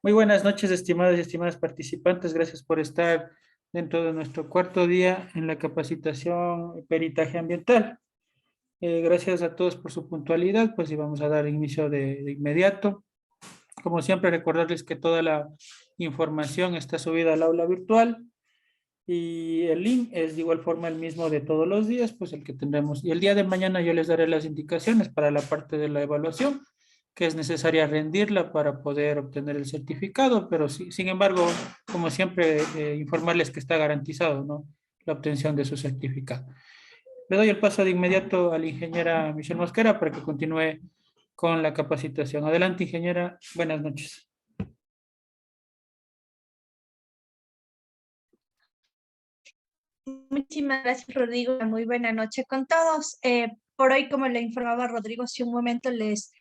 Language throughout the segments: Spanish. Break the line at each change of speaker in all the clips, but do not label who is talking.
Muy buenas noches, estimados y estimadas participantes. Gracias por estar dentro de nuestro cuarto día en la capacitación peritaje ambiental. Gracias a todos por su puntualidad, pues y vamos a dar inicio de inmediato. Como siempre, recordarles que toda la información está subida al aula virtual y el link es de igual forma el mismo de todos los días, pues el que tendremos. Y el día de mañana yo les daré las indicaciones para la parte de la evaluación, que es necesaria rendirla para poder obtener el certificado, pero sin embargo, como siempre, informarles que está garantizado, ¿no? La obtención de su certificado. Le doy el paso de inmediato a la ingeniera Michelle Mosquera para que continúe con la capacitación. Adelante, ingeniera. Buenas noches.
Muchísimas gracias, Rodrigo. Muy buena noche con todos. Por hoy, como le informaba Rodrigo hace un momento, les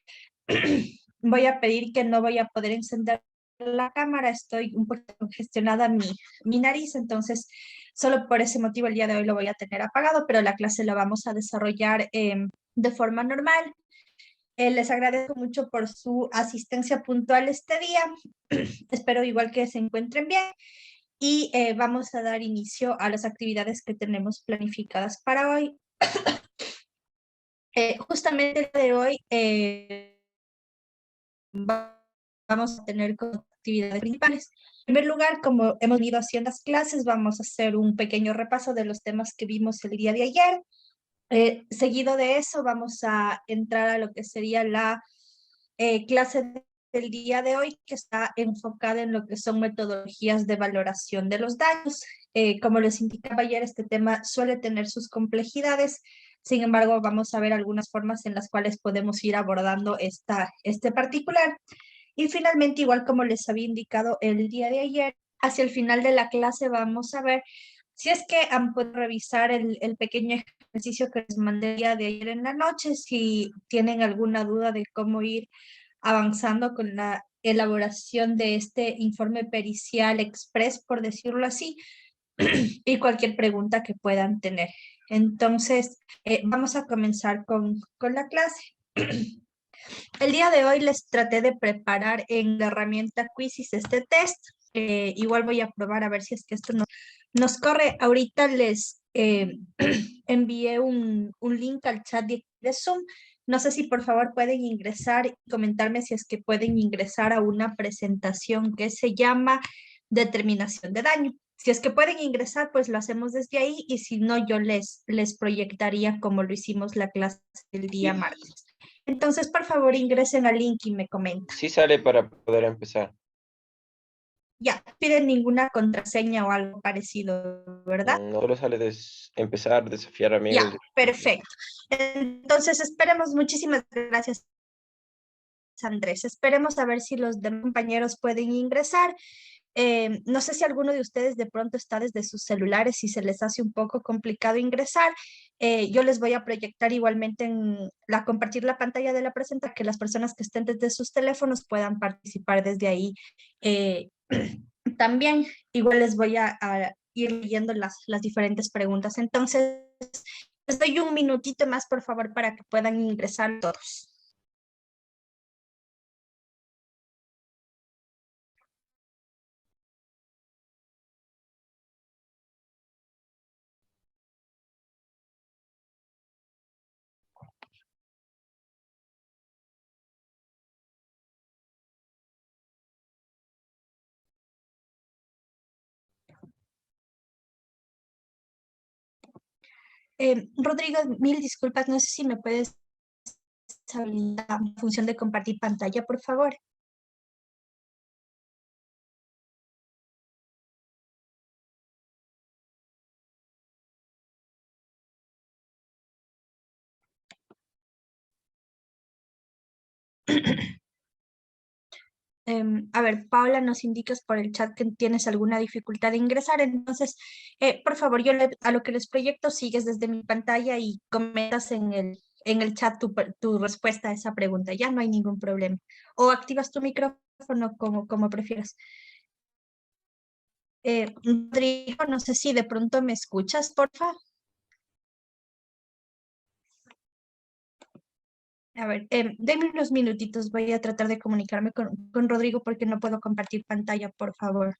voy a pedir que no voy a poder encender la cámara. Estoy un poco congestionada mi nariz, entonces solo por ese motivo el día de hoy lo voy a tener apagado, pero la clase la vamos a desarrollar de forma normal. Les agradezco mucho por su asistencia puntual este día. Espero igual que se encuentren bien y vamos a dar inicio a las actividades que tenemos planificadas para hoy. Justamente el día de hoy vamos a tener como actividades principales. En primer lugar, como hemos ido haciendo las clases, vamos a hacer un pequeño repaso de los temas que vimos el día de ayer. Seguido de eso, vamos a entrar a lo que sería la clase del día de hoy, que está enfocada en lo que son metodologías de valoración de los daños. Como les indicaba ayer, este tema suele tener sus complejidades. Sin embargo, vamos a ver algunas formas en las cuales podemos ir abordando este particular. Y finalmente, igual como les había indicado el día de ayer, hacia el final de la clase vamos a ver si es que han podido revisar el pequeño ejercicio que les mandé el día de ayer en la noche, si tienen alguna duda de cómo ir avanzando con la elaboración de este informe pericial express, por decirlo así, y cualquier pregunta que puedan tener. Entonces, vamos a comenzar con la clase. El día de hoy les traté de preparar en la herramienta Quizzes este test. Igual voy a probar a ver si es que esto nos corre. Ahorita les envié un link al chat de Zoom. No sé si por favor pueden ingresar y comentarme si es que pueden ingresar a una presentación que se llama determinación de daño. Si es que pueden ingresar, pues lo hacemos desde ahí y si no, yo les proyectaría como lo hicimos la clase el día
Sí,
martes. Entonces, por favor, ingresen al link y me comentan.
sí sale para poder empezar.
Ya, piden ninguna contraseña o algo parecido, ¿verdad?
No solo sale empezar, desafiar amigos.
Ya, perfecto. Entonces, esperemos, muchísimas gracias, Andrés. Esperemos a ver si los demás compañeros pueden ingresar. No sé si alguno de ustedes de pronto está desde sus celulares y se les hace un poco complicado ingresar. Yo les voy a proyectar igualmente compartir la pantalla de la presentación, que las personas que estén desde sus teléfonos puedan participar desde ahí. Eh, También igual les voy a ir leyendo las diferentes preguntas. Entonces, les doy un minutito más, por favor, para que puedan ingresar todos. Rodrigo, mil disculpas, no sé si me puedes habilitar la función de compartir pantalla, por favor. A ver, Paula, nos indicas por el chat que tienes alguna dificultad de ingresar, entonces, por favor, a lo que les proyecto sigues desde mi pantalla y comentas en el chat tu respuesta a esa pregunta, ya no hay ningún problema. O activas tu micrófono como prefieras. Rodrigo, no sé si de pronto me escuchas, por favor. A ver, denme unos minutitos, voy a tratar de comunicarme con Rodrigo porque no puedo compartir pantalla, por favor.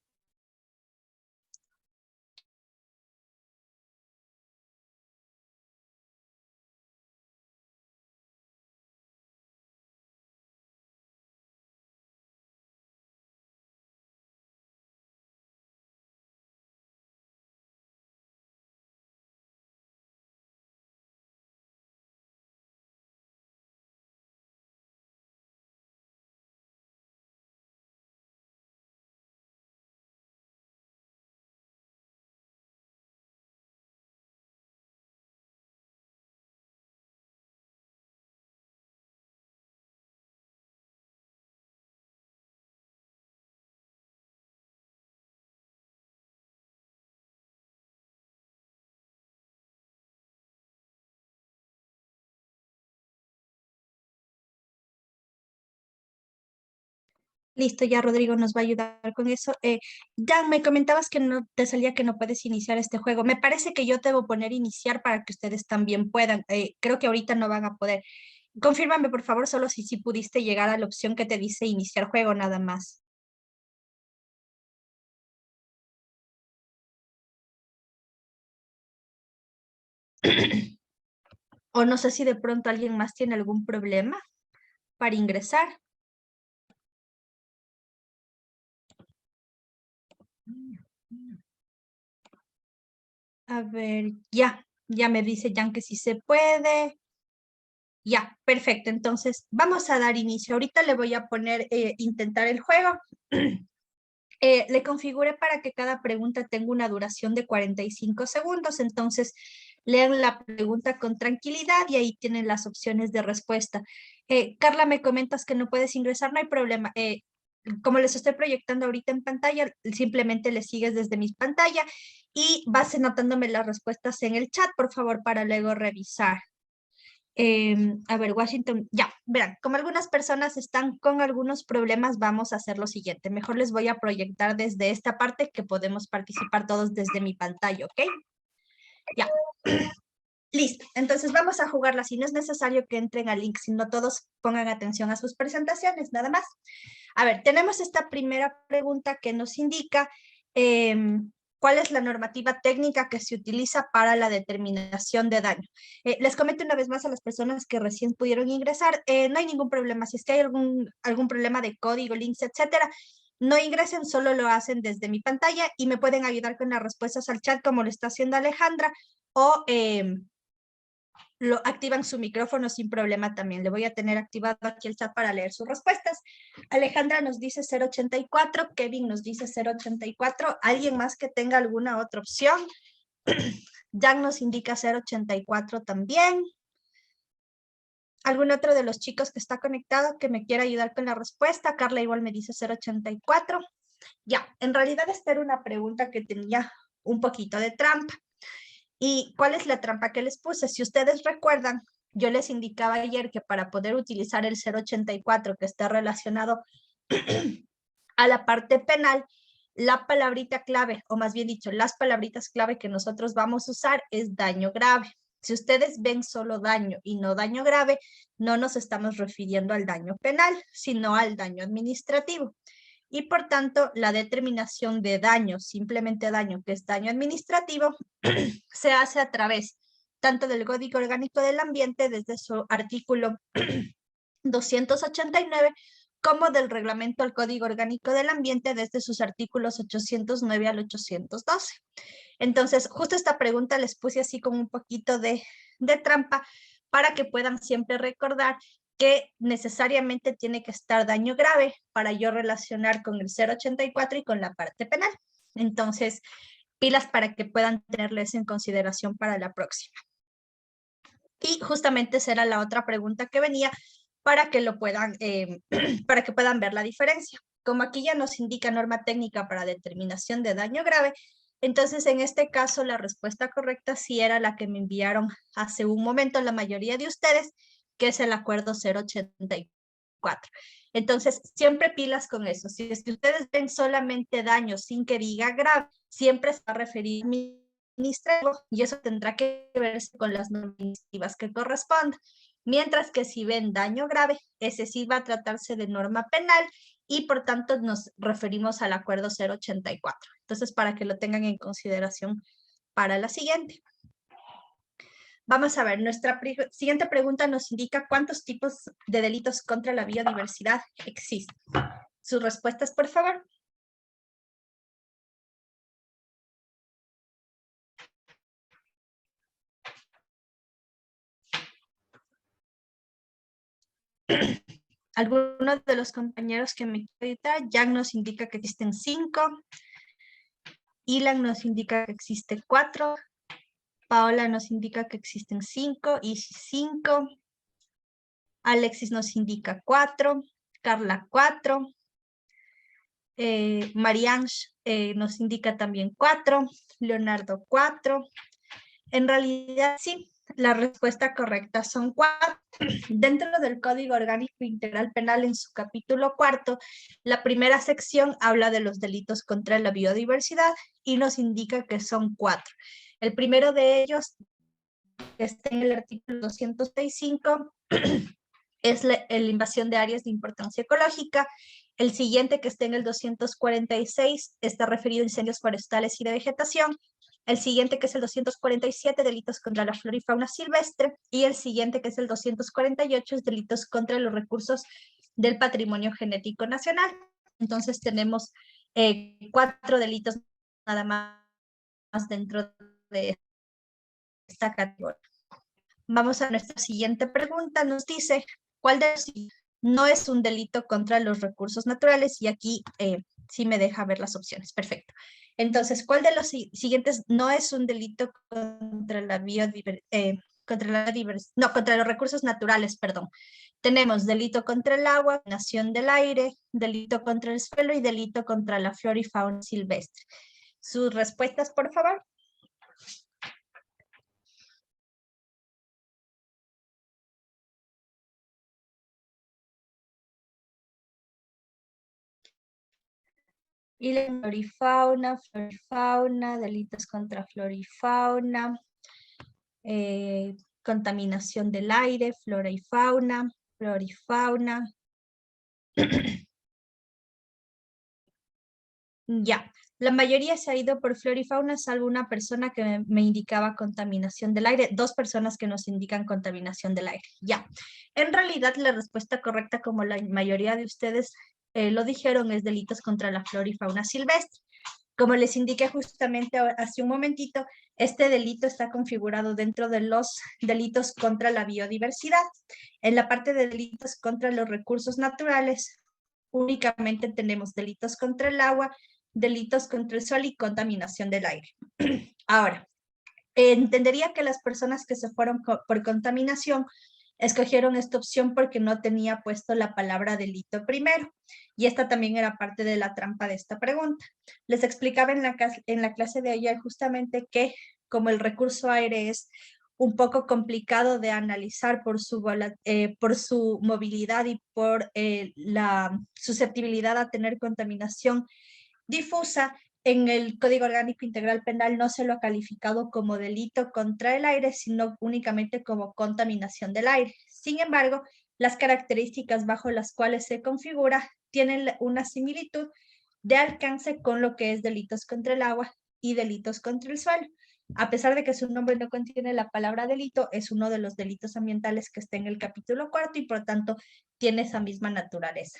Listo, ya Rodrigo nos va a ayudar con eso. Dan, me comentabas que no te salía que no puedes iniciar este juego. Me parece que yo debo poner iniciar para que ustedes también puedan. Creo que ahorita no van a poder. Confírmame, por favor, solo si pudiste llegar a la opción que te dice iniciar juego nada más. O no sé si de pronto alguien más tiene algún problema para ingresar. A ver, ya me dice Jan que sí se puede. Ya, perfecto. Entonces, vamos a dar inicio. Ahorita le voy a poner intentar el juego. Le configuré para que cada pregunta tenga una duración de 45 segundos. Entonces, lean la pregunta con tranquilidad y ahí tienen las opciones de respuesta. Carla, me comentas que no puedes ingresar, no hay problema. Como les estoy proyectando ahorita en pantalla, simplemente le sigues desde mi pantalla y vas anotándome las respuestas en el chat, por favor, para luego revisar. A ver, Washington, ya, verán, como algunas personas están con algunos problemas, vamos a hacer lo siguiente. Mejor les voy a proyectar desde esta parte que podemos participar todos desde mi pantalla, ¿ok? Ya. Listo, entonces vamos a jugarla. Si no es necesario que entren al link, sino todos pongan atención a sus presentaciones, nada más. A ver, tenemos esta primera pregunta que nos indica cuál es la normativa técnica que se utiliza para la determinación de daño. Les comento una vez más a las personas que recién pudieron ingresar, no hay ningún problema. Si es que hay algún problema de código, links, etcétera, no ingresen, solo lo hacen desde mi pantalla y me pueden ayudar con las respuestas al chat como lo está haciendo Alejandra o lo activan su micrófono sin problema también. Le voy a tener activado aquí el chat para leer sus respuestas. Alejandra nos dice 084, Kevin nos dice 084. ¿Alguien más que tenga alguna otra opción? Jan nos indica 084 también. ¿Algún otro de los chicos que está conectado que me quiera ayudar con la respuesta? Carla igual me dice 084. Ya, en realidad esta era una pregunta que tenía un poquito de trampa. ¿Y cuál es la trampa que les puse? Si ustedes recuerdan, yo les indicaba ayer que para poder utilizar el 084 que está relacionado a la parte penal, la palabrita clave, o más bien dicho, las palabritas clave que nosotros vamos a usar es daño grave. Si ustedes ven solo daño y no daño grave, no nos estamos refiriendo al daño penal, sino al daño administrativo. Y por tanto, la determinación de daño, simplemente daño, que es daño administrativo, se hace a través tanto del Código Orgánico del Ambiente, desde su artículo 289, como del Reglamento al Código Orgánico del Ambiente, desde sus artículos 809 al 812. Entonces, justo esta pregunta les puse así como un poquito de trampa para que puedan siempre recordar que necesariamente tiene que estar daño grave para yo relacionar con el 084 y con la parte penal. Entonces, pilas para que puedan tenerles en consideración para la próxima. Y justamente será la otra pregunta que venía para que lo puedan, para que puedan ver la diferencia. Como aquí ya nos indica norma técnica para determinación de daño grave, entonces en este caso la respuesta correcta sí era la que me enviaron hace un momento la mayoría de ustedes, que es el acuerdo 084. Entonces, siempre pilas con eso. Si es que ustedes ven solamente daño sin que diga grave, siempre se va a referir administrativo y eso tendrá que verse con las normativas que correspondan. Mientras que si ven daño grave, ese sí va a tratarse de norma penal y por tanto nos referimos al acuerdo 084. Entonces, para que lo tengan en consideración para la siguiente. Vamos a ver, nuestra siguiente pregunta nos indica cuántos tipos de delitos contra la biodiversidad existen. Sus respuestas, por favor. Algunos de los compañeros que me acreditan, Jan nos indica que existen 5, Ilan nos indica que existe 4, Paola nos indica que existen 5, Isis 5, Alexis nos indica 4, Carla 4, Mariange nos indica también 4, Leonardo 4. En realidad sí, la respuesta correcta son 4. Dentro del Código Orgánico Integral Penal, en su capítulo 4, la primera sección habla de los delitos contra la biodiversidad y nos indica que son 4. El primero de ellos, que está en el artículo 265, es la invasión de áreas de importancia ecológica. El siguiente, que está en el 246, está referido a incendios forestales y de vegetación. El siguiente, que es el 247, delitos contra la flora y fauna silvestre. Y el siguiente, que es el 248, es delitos contra los recursos del patrimonio genético nacional. Entonces tenemos 4 delitos nada más dentro de esta categoría. Vamos a nuestra siguiente pregunta. Nos dice, ¿cuál de los no es un delito contra los recursos naturales? Y aquí sí me deja ver las opciones. Perfecto. Entonces, ¿cuál de los siguientes no es un delito contra la biodiversidad? Contra los recursos naturales, perdón. Tenemos delito contra el agua, contaminación del aire, delito contra el suelo y delito contra la flora y fauna silvestre. Sus respuestas, por favor. Y la flora y fauna, delitos contra flora y fauna, contaminación del aire, flora y fauna. Ya, la mayoría se ha ido por flora y fauna, salvo una persona que me indicaba contaminación del aire, 2 personas que nos indican contaminación del aire. Ya, en realidad la respuesta correcta, como la mayoría de ustedes lo dijeron, es delitos contra la flora y fauna silvestre. Como les indiqué justamente hace un momentito, este delito está configurado dentro de los delitos contra la biodiversidad. En la parte de delitos contra los recursos naturales, únicamente tenemos delitos contra el agua, delitos contra el suelo y contaminación del aire. Ahora, entendería que las personas que se fueron por contaminación escogieron esta opción porque no tenía puesto la palabra delito primero. Y esta también era parte de la trampa de esta pregunta. Les explicaba en la clase de ayer justamente que como el recurso aire es un poco complicado de analizar por su movilidad y por la susceptibilidad a tener contaminación difusa, en el Código Orgánico Integral Penal no se lo ha calificado como delito contra el aire, sino únicamente como contaminación del aire. Sin embargo, las características bajo las cuales se configura tienen una similitud de alcance con lo que es delitos contra el agua y delitos contra el suelo. A pesar de que su nombre no contiene la palabra delito, es uno de los delitos ambientales que está en el capítulo 4 y por tanto tiene esa misma naturaleza.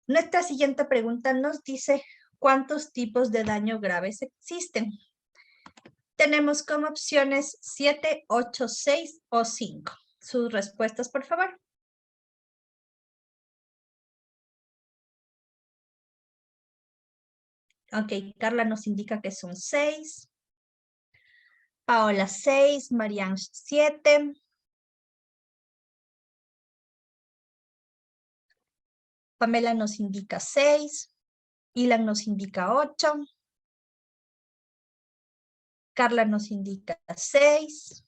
Nuestra siguiente pregunta nos dice, ¿cuántos tipos de daño graves existen? Tenemos como opciones 7, 8, 6 o 5. Sus respuestas, por favor. Ok, Carla nos indica que son 6. Paola 6, Marianne 7. Pamela nos indica 6. Ilan nos indica 8. Carla nos indica 6.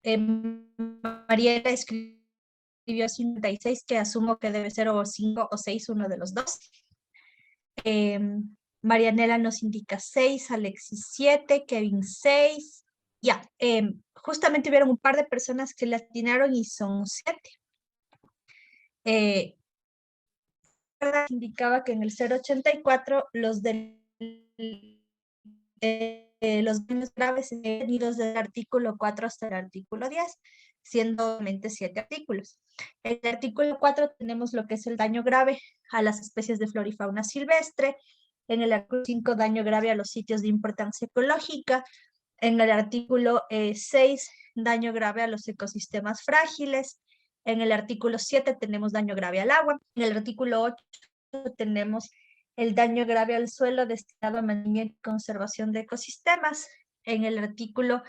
Mariela escribió 56, que asumo que debe ser o 5 o 6, uno de los dos. Marianela nos indica 6, Alexis 7, Kevin 6, Ya, justamente hubieron un par de personas que le atinaron y son 7. Indicaba que en el 084 los daños graves tenidos del artículo 4 hasta el artículo 10, siendo obviamente 7 artículos. En el artículo 4 tenemos lo que es el daño grave a las especies de flora y fauna silvestre. En el artículo 5, daño grave a los sitios de importancia ecológica. En el artículo 6, daño grave a los ecosistemas frágiles. En el artículo 7 tenemos daño grave al agua. En el artículo 8 tenemos el daño grave al suelo destinado a mantenimiento y conservación de ecosistemas. En el artículo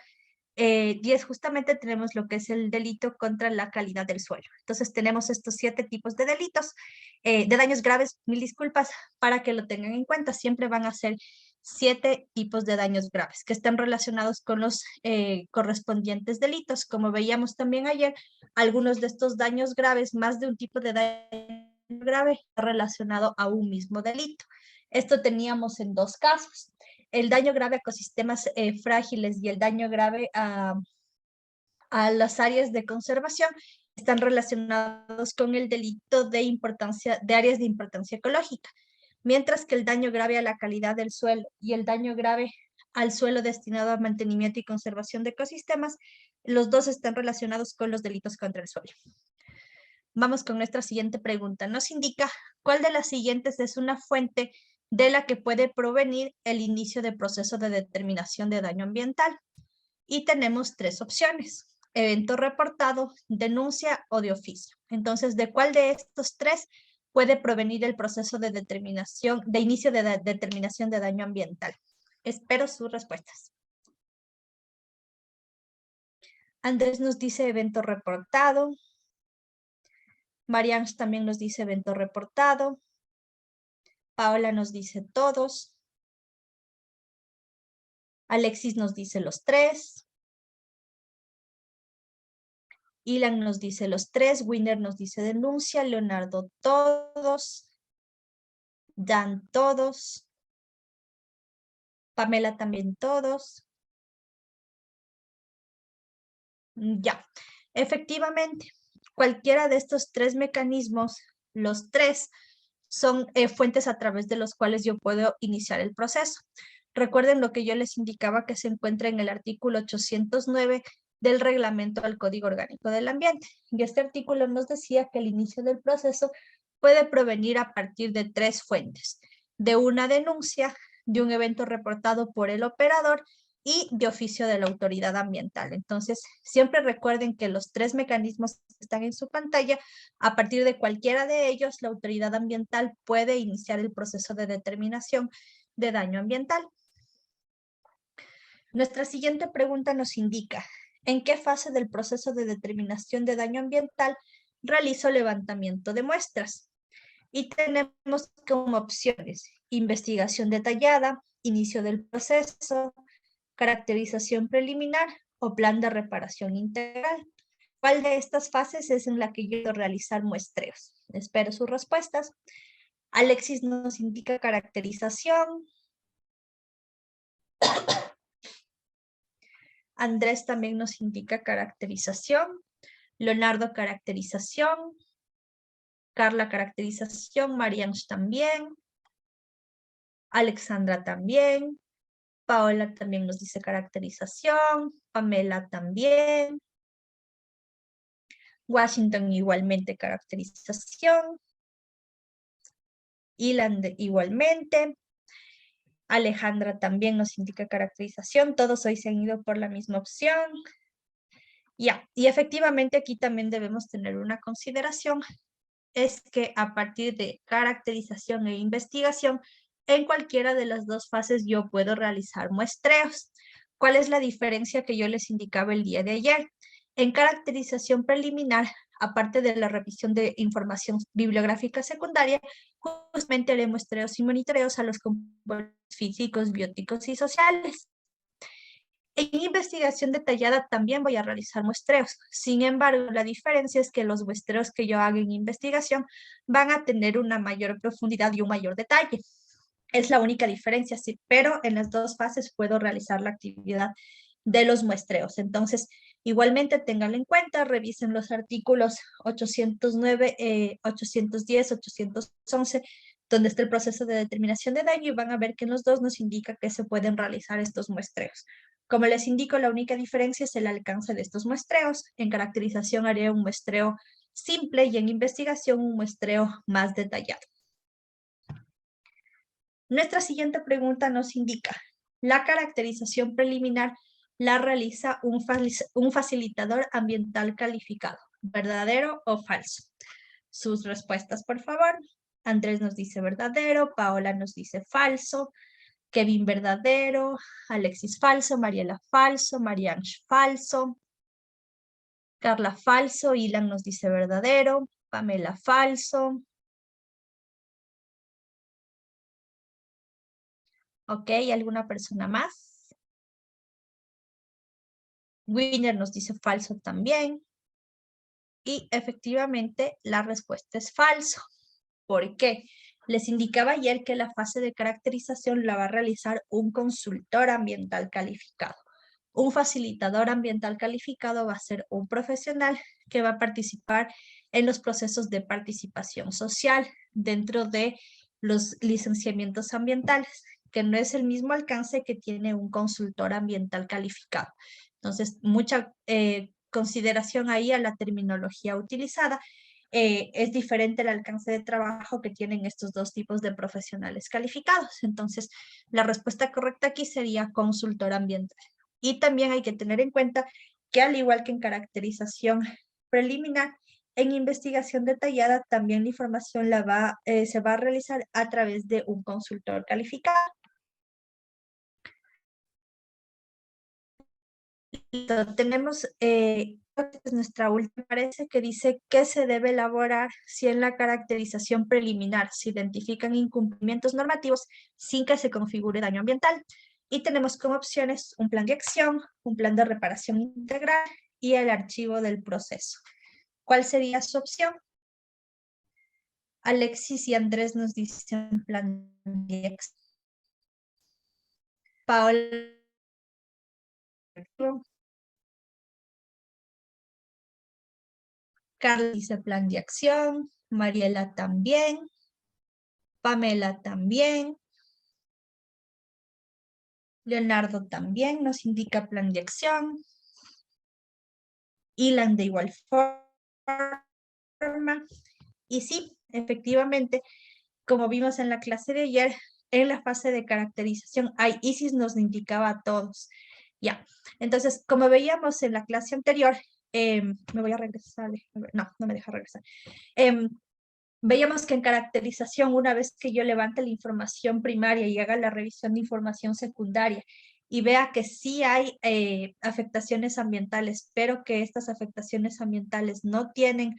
10 justamente tenemos lo que es el delito contra la calidad del suelo. Entonces tenemos estos 7 tipos de delitos, de daños graves, mil disculpas, para que lo tengan en cuenta. Siempre van a ser 7 tipos de daños graves que están relacionados con los correspondientes delitos. Como veíamos también ayer, algunos de estos daños graves, más de un tipo de daño grave relacionado a un mismo delito. Esto teníamos en 2 casos. El daño grave a ecosistemas frágiles y el daño grave a las áreas de conservación están relacionados con el delito de áreas de importancia ecológica, mientras que el daño grave a la calidad del suelo y el daño grave al suelo destinado a mantenimiento y conservación de ecosistemas, los dos están relacionados con los delitos contra el suelo. Vamos con nuestra siguiente pregunta. Nos indica cuál de las siguientes es una fuente de la que puede provenir el inicio de proceso de determinación de daño ambiental. Y tenemos 3 opciones: evento reportado, denuncia o de oficio. Entonces, ¿de cuál de estos 3 puede provenir el proceso de determinación, de inicio de determinación de daño ambiental? Espero sus respuestas. Andrés nos dice evento reportado. Marianne también nos dice evento reportado. Paola nos dice todos. Alexis nos dice los 3. Ilan nos dice los 3. Winner nos dice denuncia. Leonardo todos. Dan todos. Pamela también todos. Ya, efectivamente, cualquiera de estos 3 mecanismos, los 3 son fuentes a través de los cuales yo puedo iniciar el proceso. Recuerden lo que yo les indicaba que se encuentra en el artículo 809 del reglamento al Código Orgánico del Ambiente. Y este artículo nos decía que el inicio del proceso puede provenir a partir de 3 fuentes: de una denuncia, de un evento reportado por el operador y de oficio de la autoridad ambiental. Entonces, siempre recuerden que los 3 mecanismos que están en su pantalla, a partir de cualquiera de ellos, la autoridad ambiental puede iniciar el proceso de determinación de daño ambiental. Nuestra siguiente pregunta nos indica: ¿en qué fase del proceso de determinación de daño ambiental realizo levantamiento de muestras? Y tenemos como opciones: investigación detallada, inicio del proceso, caracterización preliminar o plan de reparación integral. ¿Cuál de estas fases es en la que yo quiero realizar muestreos? Espero sus respuestas. Alexis nos indica caracterización. Andrés también nos indica caracterización. Leonardo, caracterización. Carla, caracterización. Marianne también. Alexandra también. Paola también nos dice caracterización. Pamela también. Washington igualmente caracterización. Ilan igualmente. Alejandra también nos indica caracterización. Todos hoy se han ido por la misma opción. Ya, y efectivamente aquí también debemos tener una consideración. Es que a partir de caracterización e investigación, en cualquiera de las 2 fases yo puedo realizar muestreos. ¿Cuál es la diferencia que yo les indicaba el día de ayer? En caracterización preliminar, aparte de la revisión de información bibliográfica secundaria, justamente haré muestreos y monitoreos a los componentes físicos, bióticos y sociales. En investigación detallada también voy a realizar muestreos. Sin embargo, la diferencia es que los muestreos que yo haga en investigación van a tener una mayor profundidad y un mayor detalle. Es la única diferencia, sí, pero en las 2 fases puedo realizar la actividad de los muestreos. Entonces, igualmente ténganlo en cuenta, revisen los artículos 809, 810, 811, donde está el proceso de determinación de daño y van a ver que en los dos nos indica que se pueden realizar estos muestreos. Como les indico, la única diferencia es el alcance de estos muestreos. En caracterización haré un muestreo simple y en investigación un muestreo más detallado. Nuestra siguiente pregunta nos indica, la caracterización preliminar la realiza un facilitador ambiental calificado, ¿verdadero o falso? Sus respuestas, por favor. Andrés nos dice verdadero, Paola nos dice falso, Kevin verdadero, Alexis falso, Mariela falso, Marianne falso, Carla falso, Ilan nos dice verdadero, Pamela falso. Ok, ¿alguna persona más? Winner nos dice falso también. Y efectivamente la respuesta es falso. ¿Por qué? Les indicaba ayer que la fase de caracterización la va a realizar un consultor ambiental calificado. Un facilitador ambiental calificado va a ser un profesional que va a participar en los procesos de participación social dentro de los licenciamientos ambientales, que no es el mismo alcance que tiene un consultor ambiental calificado. Entonces, mucha consideración ahí a la terminología utilizada. Es diferente el alcance de trabajo que tienen estos dos tipos de profesionales calificados. Entonces, la respuesta correcta aquí sería consultor ambiental. Y también hay que tener en cuenta que al igual que en caracterización preliminar, en investigación detallada también la información se va a realizar a través de un consultor calificado. Tenemos nuestra última parece que dice que se debe elaborar si en la caracterización preliminar se identifican incumplimientos normativos sin que se configure daño ambiental. Y tenemos como opciones un plan de acción, un plan de reparación integral y el archivo del proceso. ¿Cuál sería su opción? Alexis y Andrés nos dicen plan de acción. Paola. Carlos dice plan de acción, Mariela también, Pamela también, Leonardo también nos indica plan de acción, Ilan de igual forma, y sí, efectivamente, como vimos en la clase de ayer, en la fase de caracterización, Isis nos indicaba a todos, ya. Entonces, como veíamos en la clase anterior, me voy a regresar, no me deja regresar. Veíamos que en caracterización, una vez que yo levante la información primaria y haga la revisión de información secundaria y vea que sí hay afectaciones ambientales, pero que estas afectaciones ambientales no tienen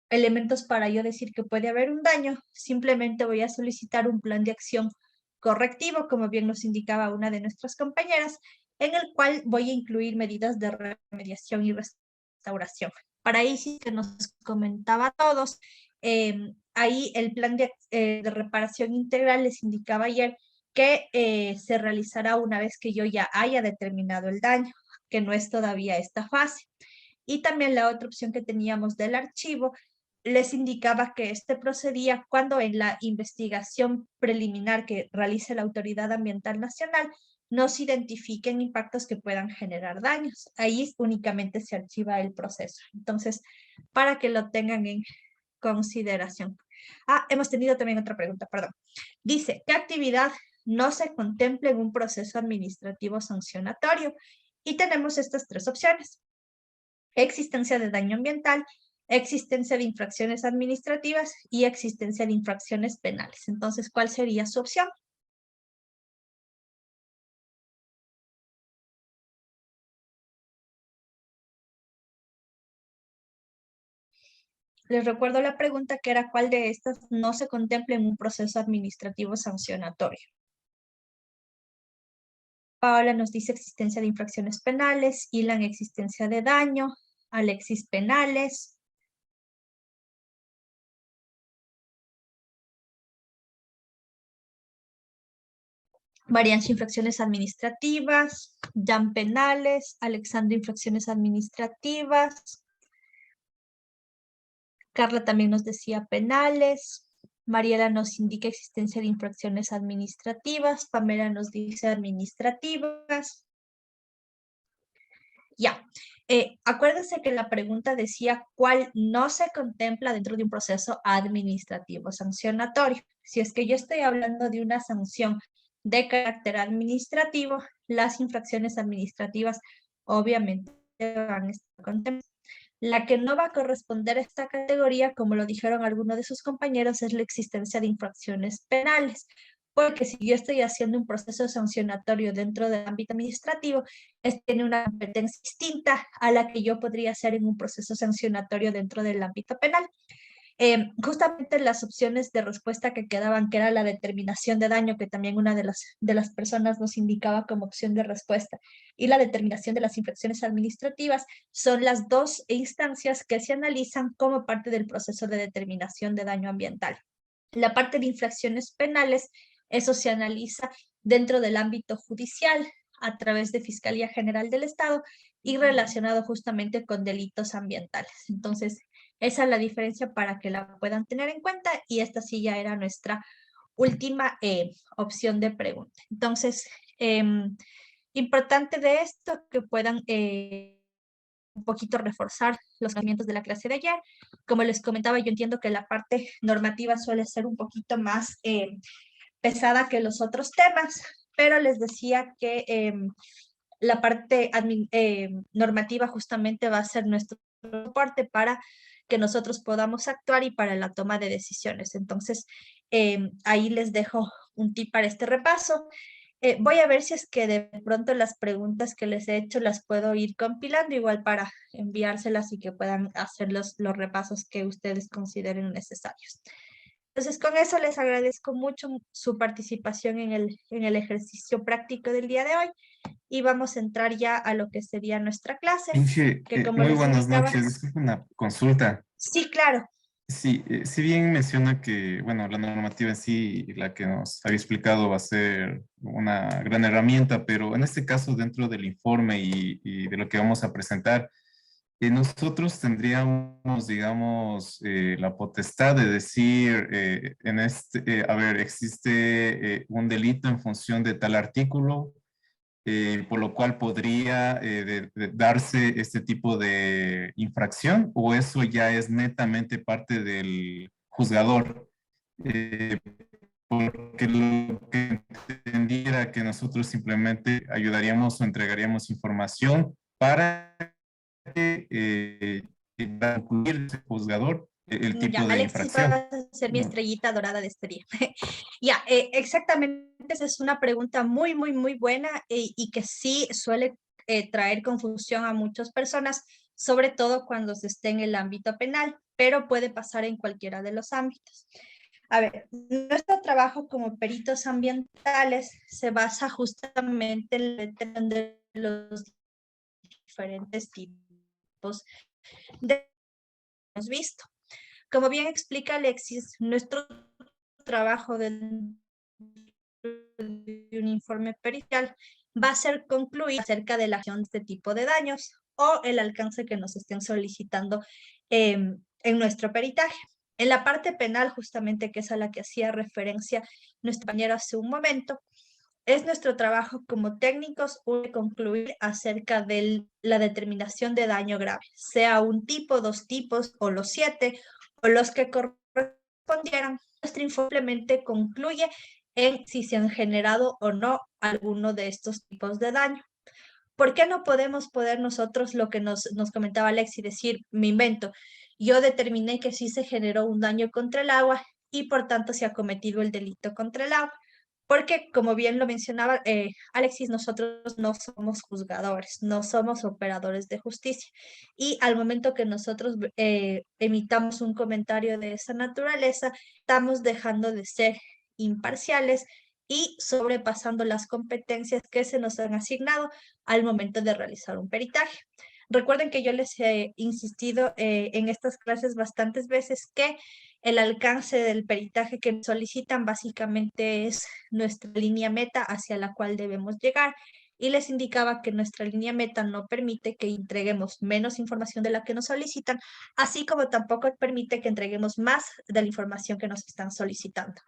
elementos para yo decir que puede haber un daño, simplemente voy a solicitar un plan de acción correctivo, como bien nos indicaba una de nuestras compañeras, en el cual voy a incluir medidas de remediación y restauración. Para Isis, que nos comentaba a todos, ahí el plan de reparación integral les indicaba ayer que se realizará una vez que yo ya haya determinado el daño, que no es todavía esta fase. Y también la otra opción que teníamos del archivo les indicaba que este procedía cuando en la investigación preliminar que realice la Autoridad Ambiental Nacional no se identifiquen impactos que puedan generar daños. Ahí únicamente se archiva el proceso. Entonces, para que lo tengan en consideración. Hemos tenido también otra pregunta, perdón. Dice, ¿qué actividad no se contempla en un proceso administrativo sancionatorio? Y tenemos estas tres opciones. Existencia de daño ambiental, existencia de infracciones administrativas y existencia de infracciones penales. Entonces, ¿cuál sería su opción? Les recuerdo la pregunta que era ¿cuál de estas no se contempla en un proceso administrativo sancionatorio? Paola nos dice existencia de infracciones penales, Ilan existencia de daño, Alexis penales. Mariancho, infracciones administrativas. Jan, penales. Alexandra, infracciones administrativas. Carla también nos decía penales. Mariela nos indica existencia de infracciones administrativas. Pamela nos dice administrativas. Ya. Acuérdense que la pregunta decía cuál no se contempla dentro de un proceso administrativo sancionatorio. Si es que yo estoy hablando de una sanción de carácter administrativo, las infracciones administrativas obviamente van a estar contempladas. La que no va a corresponder a esta categoría, como lo dijeron algunos de sus compañeros, es la existencia de infracciones penales. Porque si yo estoy haciendo un proceso sancionatorio dentro del ámbito administrativo, tiene una competencia distinta a la que yo podría hacer en un proceso sancionatorio dentro del ámbito penal. Justamente las opciones de respuesta que quedaban, que era la determinación de daño, que también una de las personas nos indicaba como opción de respuesta, y la determinación de las infracciones administrativas, son las dos instancias que se analizan como parte del proceso de determinación de daño ambiental. La parte de infracciones penales, eso se analiza dentro del ámbito judicial a través de Fiscalía General del Estado y relacionado justamente con delitos ambientales. Entonces, esa es la diferencia para que la puedan tener en cuenta y esta sí ya era nuestra última opción de pregunta. Entonces, importante de esto que puedan un poquito reforzar los conocimientos de la clase de ayer. Como les comentaba, yo entiendo que la parte normativa suele ser un poquito más pesada que los otros temas, pero les decía que la parte normativa justamente va a ser nuestro soporte para que nosotros podamos actuar y para la toma de decisiones. Entonces, ahí les dejo un tip para este repaso. Voy a ver si es que de pronto las preguntas que les he hecho las puedo ir compilando igual para enviárselas y que puedan hacer los repasos que ustedes consideren necesarios. Entonces, con eso les agradezco mucho su participación en el ejercicio práctico del día de hoy y vamos a entrar ya a lo que sería nuestra clase,
Inge,
que como
muy
les
buenas
indicaba,
noches. Disculpe una consulta.
sí, claro,
Sí, si bien menciona que, bueno, la normativa en sí, la que nos había explicado, va a ser una gran herramienta, pero en este caso, dentro del informe y de lo que vamos a presentar, nosotros tendríamos, digamos, la potestad de decir, a ver, existe un delito en función de tal artículo, por lo cual podría darse este tipo de infracción, o eso ya es netamente parte del juzgador. Eh, Porque lo que entendiera que nosotros simplemente ayudaríamos o entregaríamos información para concluir ese juzgador el
ya,
tipo de
Alexis va
infracción.
a ser mi estrellita dorada de este día. Ya, exactamente, esa es una pregunta muy, muy, muy buena y que sí suele traer confusión a muchas personas, sobre todo cuando se esté en el ámbito penal, pero puede pasar en cualquiera de los ámbitos. A ver, nuestro trabajo como peritos ambientales se basa justamente en la detección de los diferentes tipos de hemos visto. Como bien explica Alexis, nuestro trabajo de un informe pericial va a ser concluir acerca de la acción de este tipo de daños o el alcance que nos estén solicitando en nuestro peritaje. En la parte penal, justamente, que es a la que hacía referencia nuestro compañero hace un momento, es nuestro trabajo como técnicos concluir acerca de la determinación de daño grave, sea un tipo, dos tipos o los 7 o los que correspondieran. Nuestro informe simplemente concluye en si se han generado o no alguno de estos tipos de daño. ¿Por qué no podemos poder nosotros, lo que nos comentaba Alexi, decir, me invento, yo determiné que sí se generó un daño contra el agua y por tanto se ha cometido el delito contra el agua? Porque, como bien lo mencionaba Alexis, nosotros no somos juzgadores, no somos operadores de justicia. Y al momento que nosotros emitamos un comentario de esa naturaleza, estamos dejando de ser imparciales y sobrepasando las competencias que se nos han asignado al momento de realizar un peritaje. Recuerden que yo les he insistido en estas clases bastantes veces que el alcance del peritaje que solicitan básicamente es nuestra línea meta hacia la cual debemos llegar. Y les indicaba que nuestra línea meta no permite que entreguemos menos información de la que nos solicitan, así como tampoco permite que entreguemos más de la información que nos están solicitando.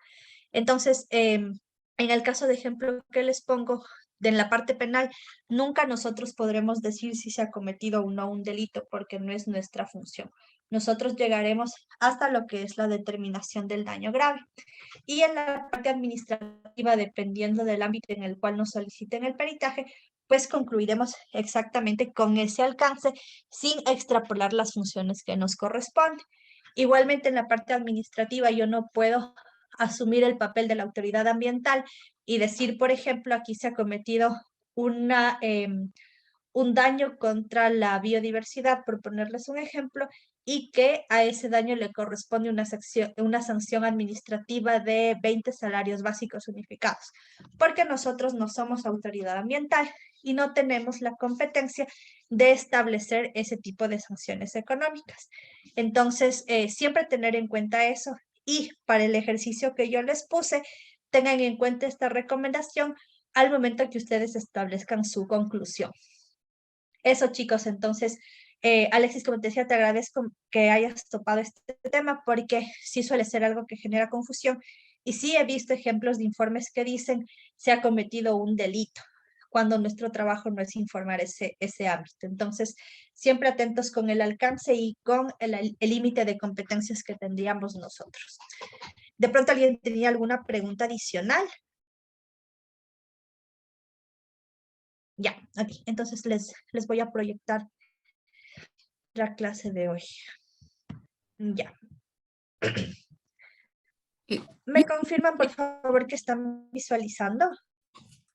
Entonces, en el caso de ejemplo que les pongo, en la parte penal, nunca nosotros podremos decir si se ha cometido o no un delito, porque no es nuestra función. Nosotros llegaremos hasta lo que es la determinación del daño grave. Y en la parte administrativa, dependiendo del ámbito en el cual nos soliciten el peritaje, pues concluiremos exactamente con ese alcance sin extrapolar las funciones que nos corresponden. Igualmente en la parte administrativa yo no puedo asumir el papel de la autoridad ambiental y decir, por ejemplo, aquí se ha cometido un daño contra la biodiversidad, por ponerles un ejemplo, y que a ese daño le corresponde una sanción administrativa de 20 salarios básicos unificados, porque nosotros no somos autoridad ambiental y no tenemos la competencia de establecer ese tipo de sanciones económicas. Entonces, siempre tener en cuenta eso y para el ejercicio que yo les puse, tengan en cuenta esta recomendación al momento que ustedes establezcan su conclusión. Eso, chicos, entonces, Alexis, como te decía, te agradezco que hayas topado este tema porque sí suele ser algo que genera confusión y sí he visto ejemplos de informes que dicen se ha cometido un delito cuando nuestro trabajo no es informar ese ámbito. Entonces, siempre atentos con el alcance y con el límite de competencias que tendríamos nosotros. ¿De pronto alguien tenía alguna pregunta adicional? Ya, aquí. Entonces les voy a proyectar la clase de hoy. Ya. ¿Me confirman, por favor, que están visualizando?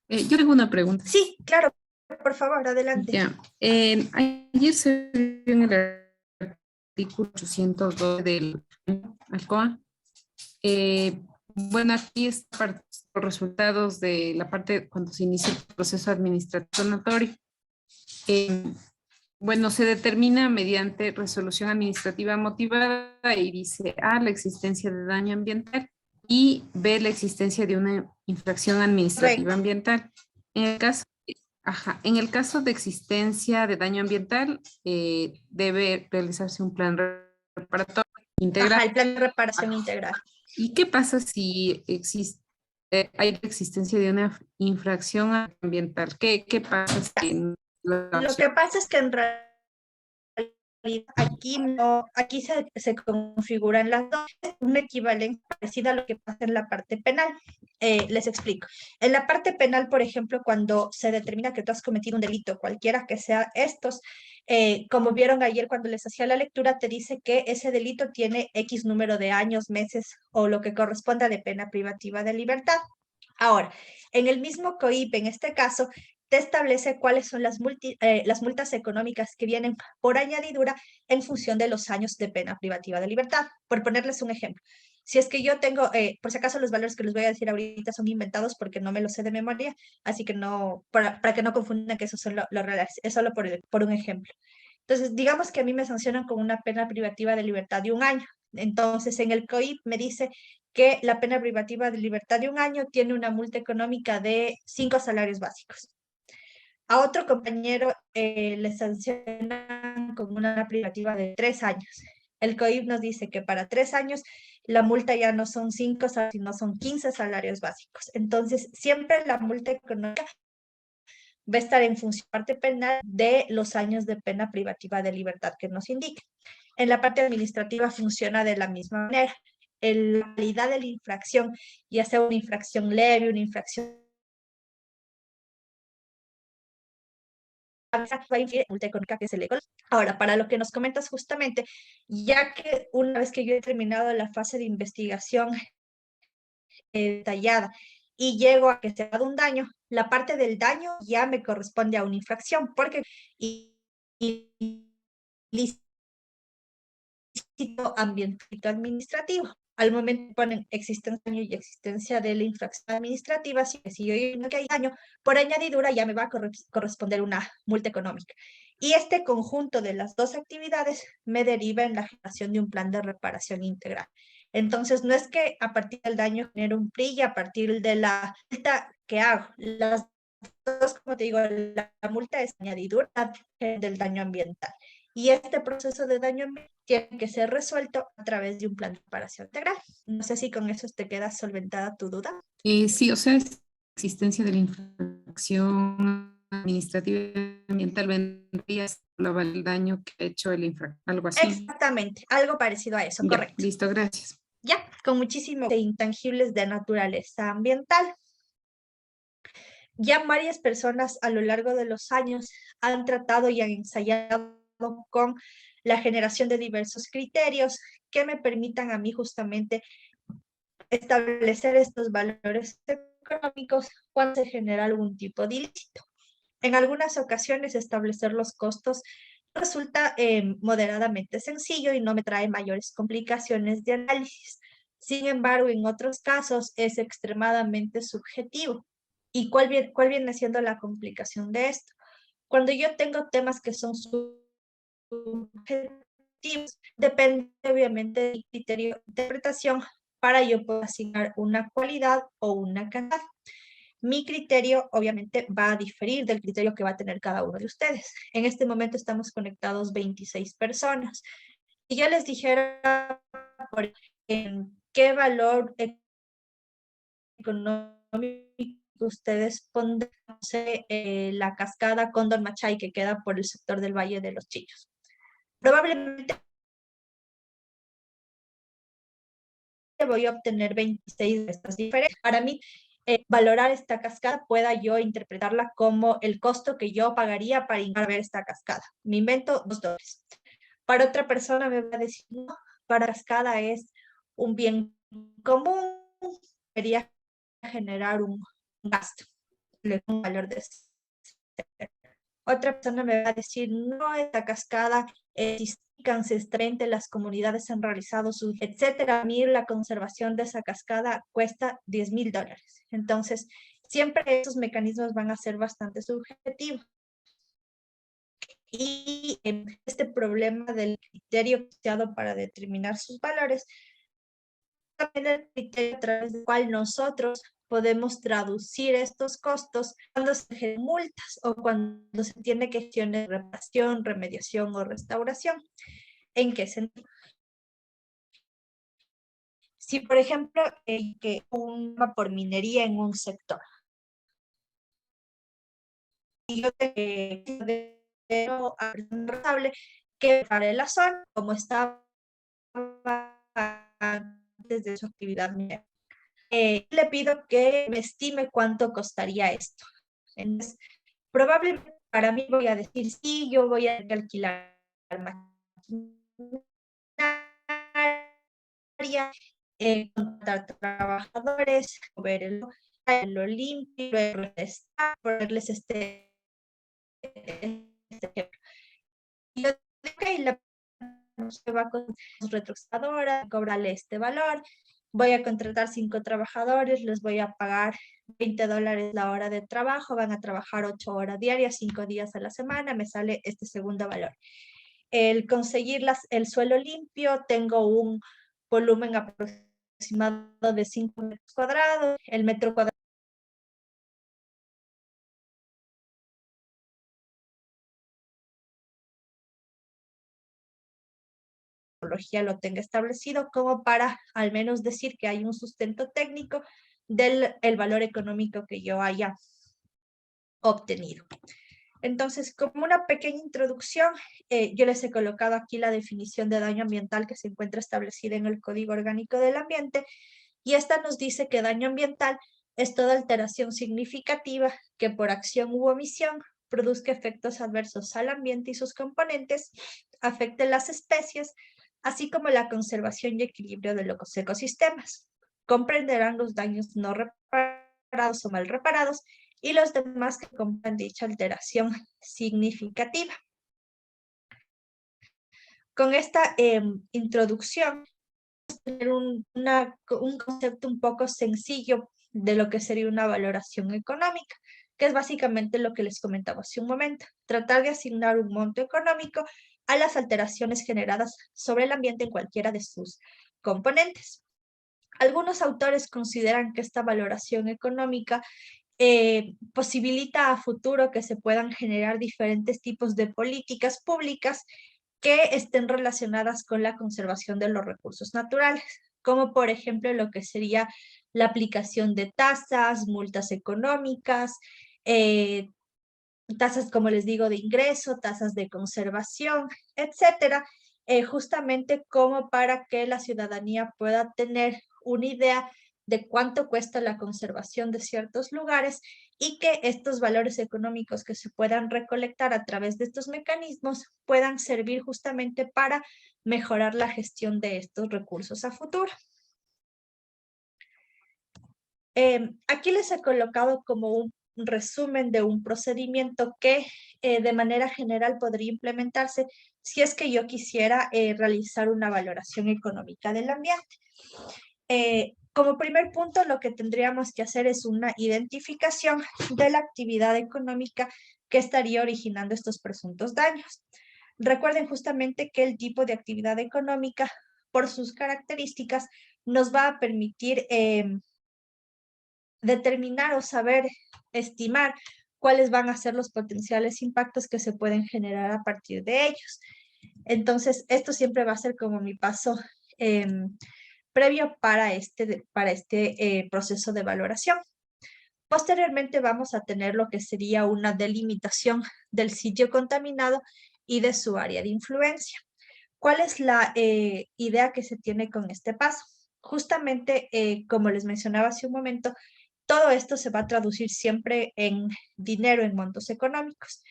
Yo tengo una pregunta.
Sí, claro, por favor, adelante.
Ya. Ayer se vio en el artículo 802 del ALCOA. Bueno, aquí están los resultados de la parte cuando se inicia el proceso administrativo sanatorio. Bueno, se determina mediante resolución administrativa motivada y dice A, la existencia de daño ambiental y B, la existencia de una infracción administrativa ambiental. En el caso de existencia de daño ambiental, debe realizarse un plan reparatorio integral.
El plan de reparación integral.
¿Y qué pasa si hay la existencia de una infracción ambiental? ¿Qué pasa si
Lo que pasa es que en realidad aquí se configuran las dos, un equivalente parecido a lo que pasa en la parte penal. Les explico. En la parte penal, por ejemplo, cuando se determina que tú has cometido un delito, cualquiera que sea estos, como vieron ayer cuando les hacía la lectura, te dice que ese delito tiene X número de años, meses o lo que corresponda de pena privativa de libertad. Ahora, en el mismo COIP, en este caso, te establece cuáles son las multas económicas que vienen por añadidura en función de los años de pena privativa de libertad. Por ponerles un ejemplo, si es que yo tengo, por si acaso los valores que les voy a decir ahorita son inventados porque no me los sé de memoria, así que no, para que no confundan que esos son los reales, es solo por un ejemplo. Entonces, digamos que a mí me sancionan con una pena privativa de libertad de 1 año. Entonces, en el COIP me dice que la pena privativa de libertad de 1 año tiene una multa económica de 5 salarios básicos. A otro compañero le sancionan con una privativa de 3 años. El COIP nos dice que para 3 años la multa ya no son 5, sino son 15 salarios básicos. Entonces, siempre la multa económica va a estar en función de la parte penal de los años de pena privativa de libertad que nos indique. En la parte administrativa funciona de la misma manera. La calidad de la infracción, ya sea una infracción leve, una infracción multa económica que se le coloca. Ahora, para lo que nos comentas justamente, ya que una vez que yo he terminado la fase de investigación detallada y llego a que se ha dado un daño, la parte del daño ya me corresponde a una infracción, porque ilícito ambiental administrativo. Al momento ponen existencia de daño y existencia de la infracción administrativa, si yo digo que hay daño, por añadidura ya me va a corresponder una multa económica. Y este conjunto de las dos actividades me deriva en la generación de un plan de reparación integral. Entonces, no es que a partir del daño genere un PRI y a partir de la multa que hago. Las dos, como te digo, la multa es añadidura del daño ambiental. Y este proceso de daño ambiental tiene que ser resuelto a través de un plan de reparación integral. No sé si con eso te queda solventada tu duda.
Sí, o sea, es existencia de la infracción administrativa ambiental vendría a ser el daño que ha hecho el infractor, algo así.
Exactamente, algo parecido a eso,
Ya,
correcto.
listo, gracias.
Ya, con muchísimos intangibles de naturaleza ambiental. Ya varias personas a lo largo de los años han tratado y han ensayado con la generación de diversos criterios que me permitan a mí justamente establecer estos valores económicos cuando se genera algún tipo de ilícito. En algunas ocasiones establecer los costos resulta moderadamente sencillo y no me trae mayores complicaciones de análisis. Sin embargo, en otros casos es extremadamente subjetivo. ¿Y cuál viene siendo la complicación de esto? Cuando yo tengo temas que son subjetivos, depende obviamente del criterio de interpretación para yo poder asignar una cualidad o una cantidad. Mi criterio obviamente va a diferir del criterio que va a tener cada uno de ustedes. En este momento estamos conectados 26 personas. Si yo les dijera por qué valor económico ustedes pondrán la cascada Cóndor Machay que queda por el sector del Valle de los Chillos. Probablemente voy a obtener 26 de estas diferencias. Para mí, valorar esta cascada pueda yo interpretarla como el costo que yo pagaría para ir a ver esta cascada. Me invento $2. Para otra persona me va a decir, no, para cascada es un bien común, debería generar un gasto, un valor de otra persona me va a decir, no, esta cascada es ancestralmente, las comunidades han realizado sus, etcétera. A mí la conservación de esa cascada cuesta $10,000. Entonces, siempre esos mecanismos van a ser bastante subjetivos. Y este problema del criterio usado para determinar sus valores, también el criterio a través del cual nosotros podemos traducir estos costos cuando se generan multas o cuando se tiene que gestionar reparación, remediación o restauración. ¿En qué sentido? Si, por ejemplo, que por minería en un sector, y yo tengo responsable que para la zona, como estaba antes de su actividad minera, le pido que me estime cuánto costaría esto. Entonces, probablemente para mí voy a decir, sí, yo voy a alquilar maquinaria, contratar trabajadores, lo limpio, ponerles y yo digo, ok, se va con su retroexcavadora, cobrarle este valor, voy a contratar 5 trabajadores, les voy a pagar $20 la hora de trabajo, van a trabajar 8 horas diarias, 5 días a la semana, me sale este segundo valor. El conseguir el suelo limpio, tengo un volumen aproximado de 5 metros cuadrados, el metro cuadrado lo tenga establecido como para al menos decir que hay un sustento técnico del valor económico que yo haya obtenido. Entonces, como una pequeña introducción, yo les he colocado aquí la definición de daño ambiental que se encuentra establecida en el Código Orgánico del Ambiente, y esta nos dice que daño ambiental es toda alteración significativa que por acción u omisión produzca efectos adversos al ambiente y sus componentes, afecte las especies, así como la conservación y equilibrio de los ecosistemas. Comprenderán los daños no reparados o mal reparados y los demás que compran dicha alteración significativa. Con esta introducción, vamos a tener un concepto un poco sencillo de lo que sería una valoración económica. que es básicamente lo que les comentaba hace un momento, tratar de asignar un monto económico a las alteraciones generadas sobre el ambiente en cualquiera de sus componentes. Algunos autores consideran que esta valoración económica posibilita a futuro que se puedan generar diferentes tipos de políticas públicas que estén relacionadas con la conservación de los recursos naturales, como por ejemplo lo que sería la aplicación de tasas, multas económicas, tasas, como les digo, de ingreso, tasas de conservación, etcétera, justamente como para que la ciudadanía pueda tener una idea de cuánto cuesta la conservación de ciertos lugares y que estos valores económicos que se puedan recolectar a través de estos mecanismos puedan servir justamente para mejorar la gestión de estos recursos a futuro. Aquí les he colocado como un resumen de un procedimiento que de manera general podría implementarse si es que yo quisiera realizar una valoración económica del ambiente. Como primer punto, lo que tendríamos que hacer es una identificación de la actividad económica que estaría originando estos presuntos daños. Recuerden justamente que el tipo de actividad económica, por sus características, nos va a permitir determinar o saber estimar cuáles van a ser los potenciales impactos que se pueden generar a partir de ellos. Entonces, esto siempre va a ser como mi paso previo para este proceso de valoración. Posteriormente vamos a tener lo que sería una delimitación del sitio contaminado y de su área de influencia. ¿Cuál es la idea que se tiene con este paso? Justamente, como les mencionaba hace un momento, todo esto se va a traducir siempre en dinero, en montos económicos.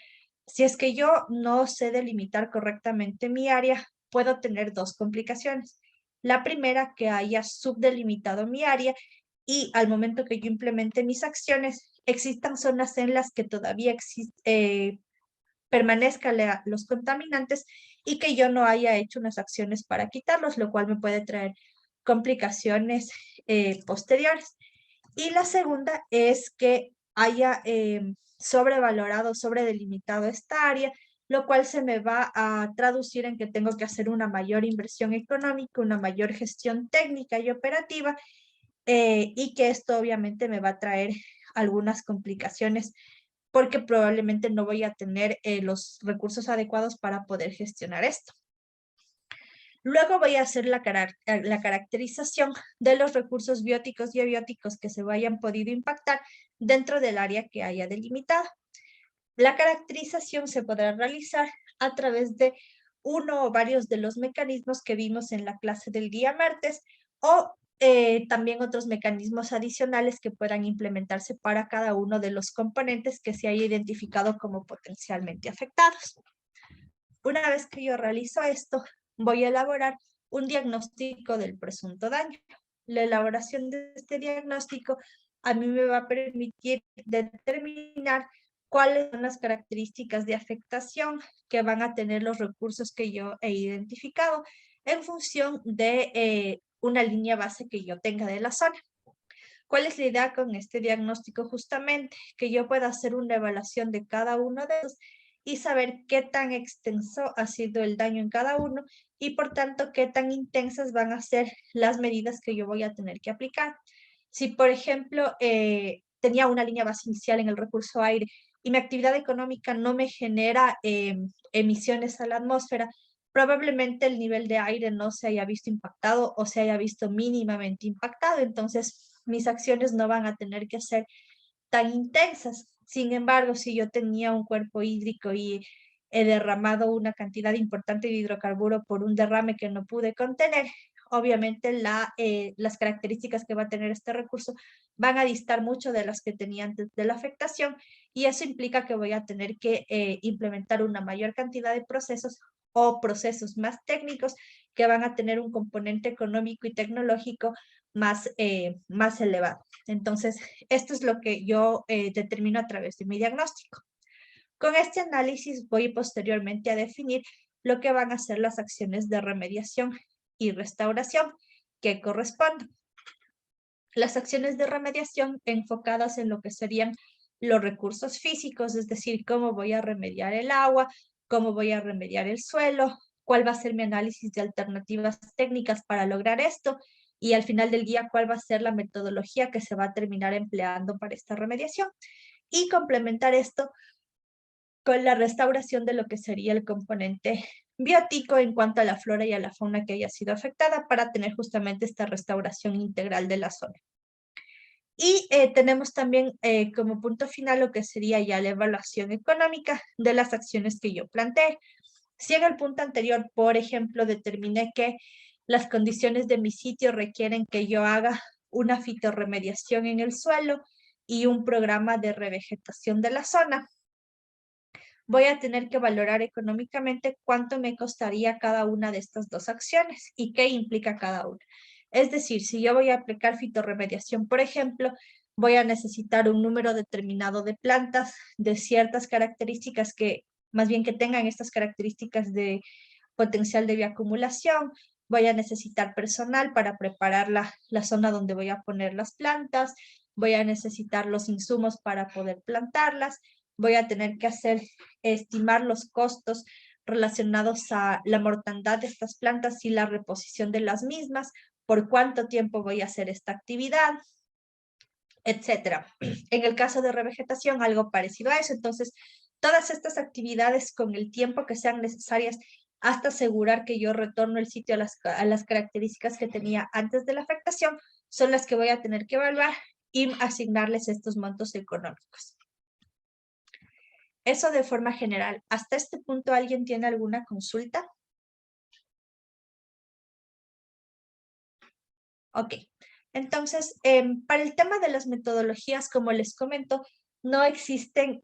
Si es que yo no sé delimitar correctamente mi área, puedo tener dos complicaciones. La primera, que haya subdelimitado mi área y al momento que yo implemente mis acciones, existan zonas en las que todavía permanezcan los contaminantes y que yo no haya hecho unas acciones para quitarlos, lo cual me puede traer complicaciones posteriores. Y la segunda es que haya sobrevalorado, sobredelimitado esta área, lo cual se me va a traducir en que tengo que hacer una mayor inversión económica, una mayor gestión técnica y operativa, y que esto obviamente me va a traer algunas complicaciones porque probablemente no voy a tener los recursos adecuados para poder gestionar esto. Luego voy a hacer la caracterización de los recursos bióticos y abióticos que se hayan podido impactar dentro del área que haya delimitado. La caracterización se podrá realizar a través de uno o varios de los mecanismos que vimos en la clase del día martes o también otros mecanismos adicionales que puedan implementarse para cada uno de los componentes que se haya identificado como potencialmente afectados. Una vez que yo realizo esto, voy a elaborar un diagnóstico del presunto daño. La elaboración de este diagnóstico a mí me va a permitir determinar cuáles son las características de afectación que van a tener los recursos que yo he identificado en función de una línea base que yo tenga de la zona. ¿Cuál es la idea con este diagnóstico? Justamente que yo pueda hacer una evaluación de cada uno de ellos y saber qué tan extenso ha sido el daño en cada uno y por tanto qué tan intensas van a ser las medidas que yo voy a tener que aplicar. Si, por ejemplo, tenía una línea base inicial en el recurso aire y mi actividad económica no me genera emisiones a la atmósfera, probablemente el nivel de aire no se haya visto impactado o se haya visto mínimamente impactado. Entonces, mis acciones no van a tener que ser tan intensas. Sin embargo, si yo tenía un cuerpo hídrico y he derramado una cantidad importante de hidrocarburo por un derrame que no pude contener, obviamente las características que va a tener este recurso van a distar mucho de las que tenía antes de la afectación y eso implica que voy a tener que implementar una mayor cantidad de procesos o procesos más técnicos que van a tener un componente económico y tecnológico más elevado. Entonces, esto es lo que yo determino a través de mi diagnóstico. Con este análisis voy posteriormente a definir lo que van a ser las acciones de remediación y restauración que corresponden. Las acciones de remediación enfocadas en lo que serían los recursos físicos, es decir, cómo voy a remediar el agua, cómo voy a remediar el suelo, cuál va a ser mi análisis de alternativas técnicas para lograr esto, y al final del día cuál va a ser la metodología que se va a terminar empleando para esta remediación. Y complementar esto con la restauración de lo que sería el componente biótico en cuanto a la flora y a la fauna que haya sido afectada para tener justamente esta restauración integral de la zona. Y tenemos también como punto final lo que sería ya la evaluación económica de las acciones que yo planteé. Si en el punto anterior, por ejemplo, determiné que las condiciones de mi sitio requieren que yo haga una fitorremediación en el suelo y un programa de revegetación de la zona, voy a tener que valorar económicamente cuánto me costaría cada una de estas dos acciones y qué implica cada una. Es decir, si yo voy a aplicar fitorremediación, por ejemplo, voy a necesitar un número determinado de plantas de ciertas características que, más bien que tengan estas características de potencial de bioacumulación. Voy a necesitar personal para preparar la zona donde voy a poner las plantas. Voy a necesitar los insumos para poder plantarlas. Voy a tener que estimar los costos relacionados a la mortandad de estas plantas y la reposición de las mismas, por cuánto tiempo voy a hacer esta actividad, etcétera. En el caso de revegetación, algo parecido a eso. Entonces, todas estas actividades con el tiempo que sean necesarias hasta asegurar que yo retorno el sitio a las características que tenía antes de la afectación, son las que voy a tener que evaluar y asignarles estos montos económicos. Eso de forma general. ¿Hasta este punto alguien tiene alguna consulta? Ok. Entonces, para el tema de las metodologías, como les comento, no existen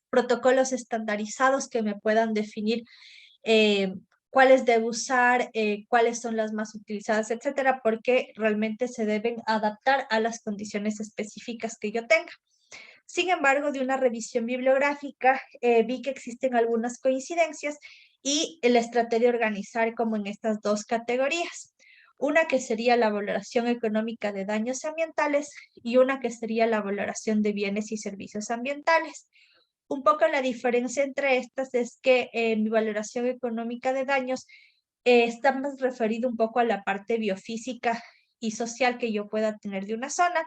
protocolos estandarizados que me puedan definir cuáles debo usar, cuáles son las más utilizadas, etcétera, porque realmente se deben adaptar a las condiciones específicas que yo tenga. Sin embargo, de una revisión bibliográfica, vi que existen algunas coincidencias y les traté de organizar como en estas dos categorías. Una que sería la valoración económica de daños ambientales y una que sería la valoración de bienes y servicios ambientales. Un poco la diferencia entre estas es que mi valoración económica de daños está más referido un poco a la parte biofísica y social que yo pueda tener de una zona,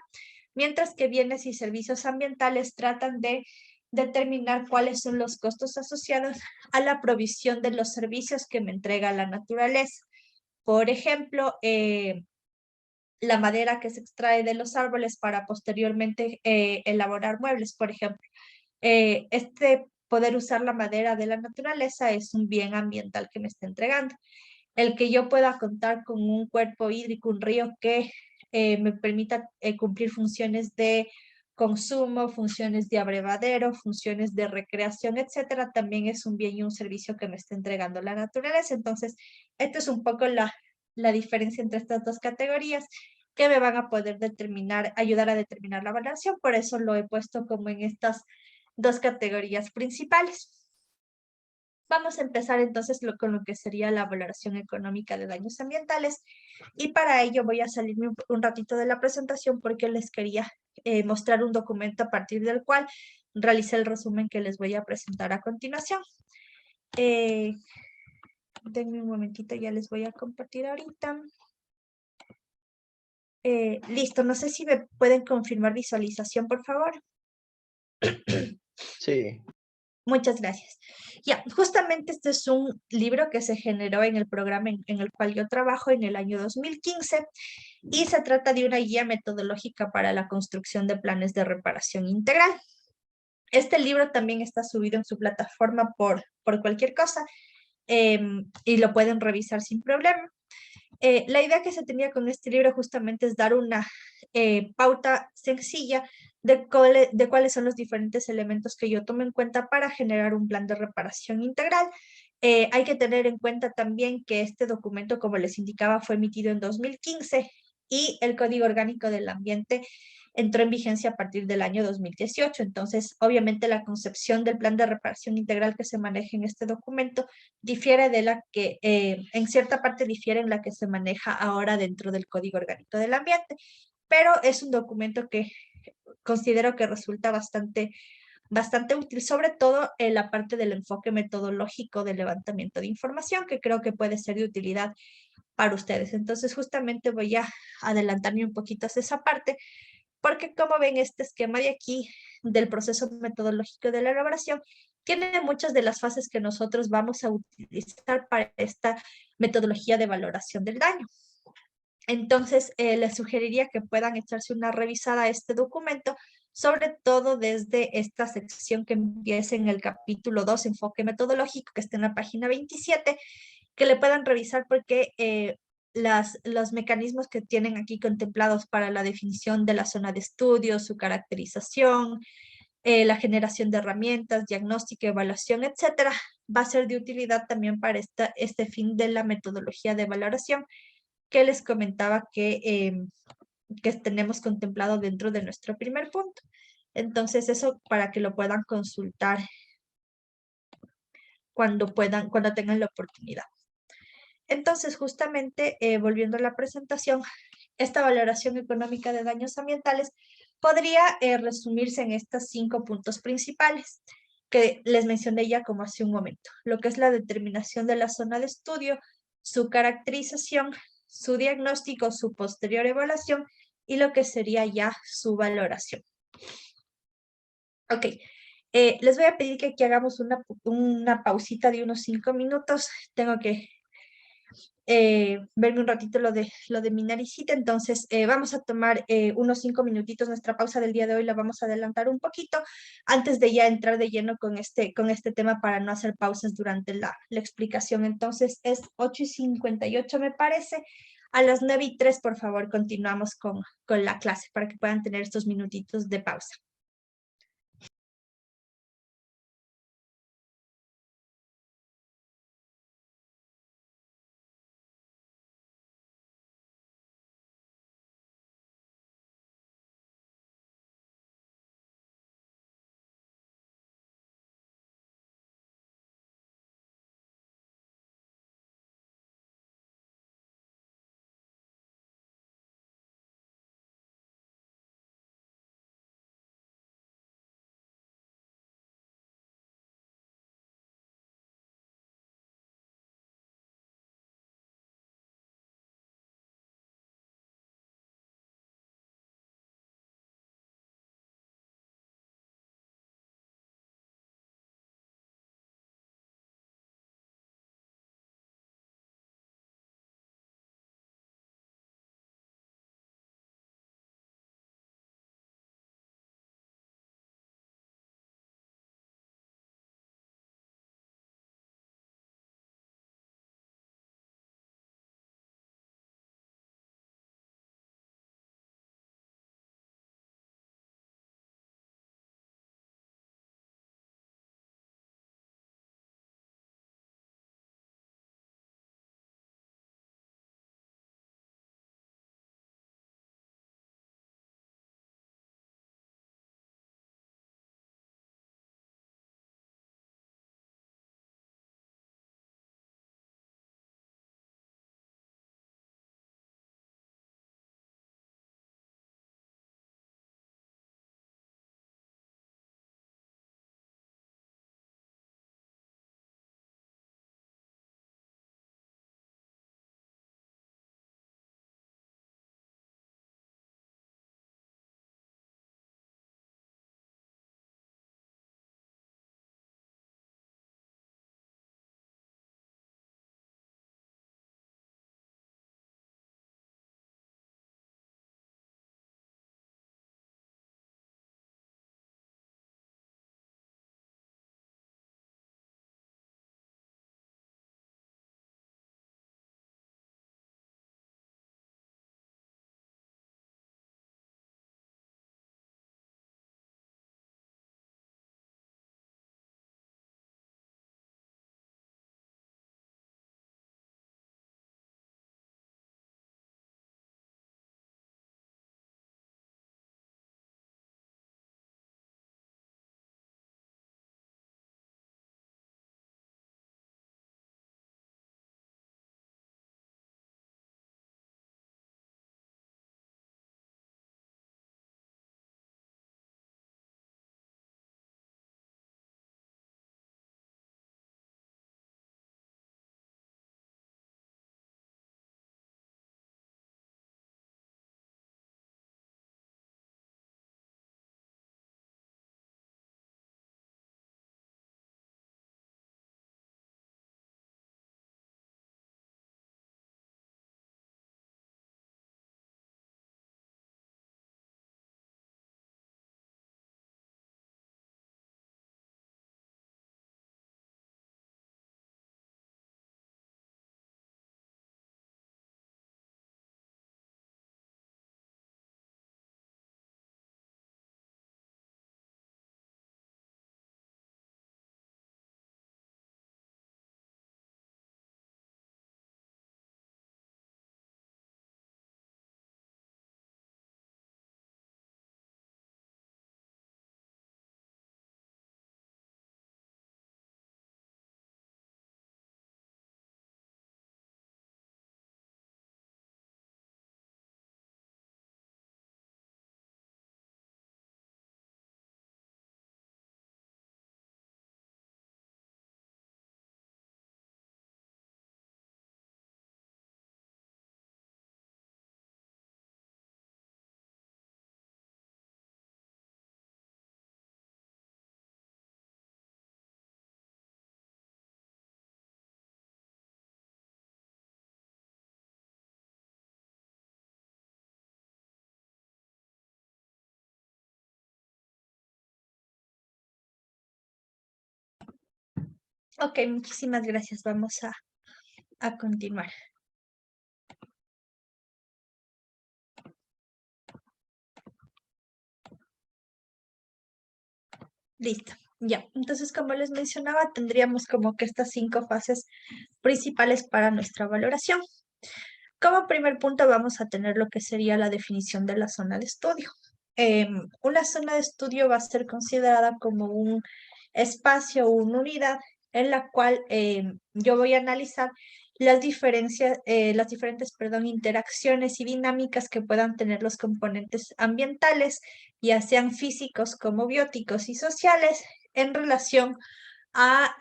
mientras que bienes y servicios ambientales tratan de determinar cuáles son los costos asociados a la provisión de los servicios que me entrega la naturaleza. Por ejemplo, la madera que se extrae de los árboles para posteriormente elaborar muebles, por ejemplo. Este poder usar la madera de la naturaleza es un bien ambiental que me está entregando. El que yo pueda contar con un cuerpo hídrico, un río que me permita cumplir funciones de consumo, funciones de abrevadero, funciones de recreación, etcétera, también es un bien y un servicio que me está entregando la naturaleza. Entonces, esto es un poco la diferencia entre estas dos categorías que me van a poder ayudar a determinar la valoración. Por eso lo he puesto como en estas dos categorías principales. Vamos a empezar entonces con lo que sería la valoración económica de daños ambientales, y para ello voy a salirme un ratito de la presentación porque les quería mostrar un documento a partir del cual realicé el resumen que les voy a presentar a continuación. Denme un momentito, ya les voy a compartir ahorita. Listo, no sé si me pueden confirmar visualización, por favor.
Sí.
Muchas gracias. Ya, justamente este es un libro que se generó en el programa en el cual yo trabajo en el año 2015 y se trata de una guía metodológica para la construcción de planes de reparación integral. Este libro también está subido en su plataforma por cualquier cosa y lo pueden revisar sin problema. La idea que se tenía con este libro justamente es dar una pauta sencilla de cuáles son los diferentes elementos que yo tomo en cuenta para generar un plan de reparación integral. Hay que tener en cuenta también que este documento, como les indicaba, fue emitido en 2015 y el Código Orgánico del Ambiente entró en vigencia a partir del año 2018. Entonces, obviamente, la concepción del plan de reparación integral que se maneja en este documento difiere de la que, en cierta parte difiere en la que se maneja ahora dentro del Código Orgánico del Ambiente, pero es un documento que considero que resulta bastante útil, sobre todo en la parte del enfoque metodológico del levantamiento de información, que creo que puede ser de utilidad para ustedes. Entonces, justamente voy a adelantarme un poquito hacia esa parte, porque como ven, este esquema de aquí del proceso metodológico de la elaboración tiene muchas de las fases que nosotros vamos a utilizar para esta metodología de valoración del daño. Entonces, les sugeriría que puedan echarse una revisada a este documento, sobre todo desde esta sección que empieza en el capítulo 2, enfoque metodológico, que está en la página 27, que le puedan revisar porque los mecanismos que tienen aquí contemplados para la definición de la zona de estudio, su caracterización, la generación de herramientas, diagnóstico, evaluación, etcétera, va a ser de utilidad también para este fin de la metodología de valoración que les comentaba que tenemos contemplado dentro de nuestro primer punto. Entonces, eso para que lo puedan consultar cuando tengan la oportunidad. Entonces, justamente, volviendo a la presentación, esta valoración económica de daños ambientales podría resumirse en estos 5 puntos principales que les mencioné ya como hace un momento. Lo que es la determinación de la zona de estudio, su caracterización, su diagnóstico, su posterior evaluación y lo que sería ya su valoración. Ok, les voy a pedir que aquí hagamos una pausita de unos 5 minutos. Tengo que verme un ratito lo de mi naricita, entonces vamos a tomar unos 5 minutitos. Nuestra pausa del día de hoy la vamos a adelantar un poquito antes de ya entrar de lleno con este tema para no hacer pausas durante la explicación. Entonces es 8:58 me parece. A las 9:03, por favor, continuamos con la clase para que puedan tener estos minutitos de pausa. Ok, muchísimas gracias. Vamos a continuar. Listo. Ya, entonces como les mencionaba, tendríamos como que estas 5 fases principales para nuestra valoración. Como primer punto vamos a tener lo que sería la definición de la zona de estudio. Una zona de estudio va a ser considerada como un espacio o una unidad en la cual yo voy a analizar las diferentes, interacciones y dinámicas que puedan tener los componentes ambientales, ya sean físicos como bióticos y sociales, en relación a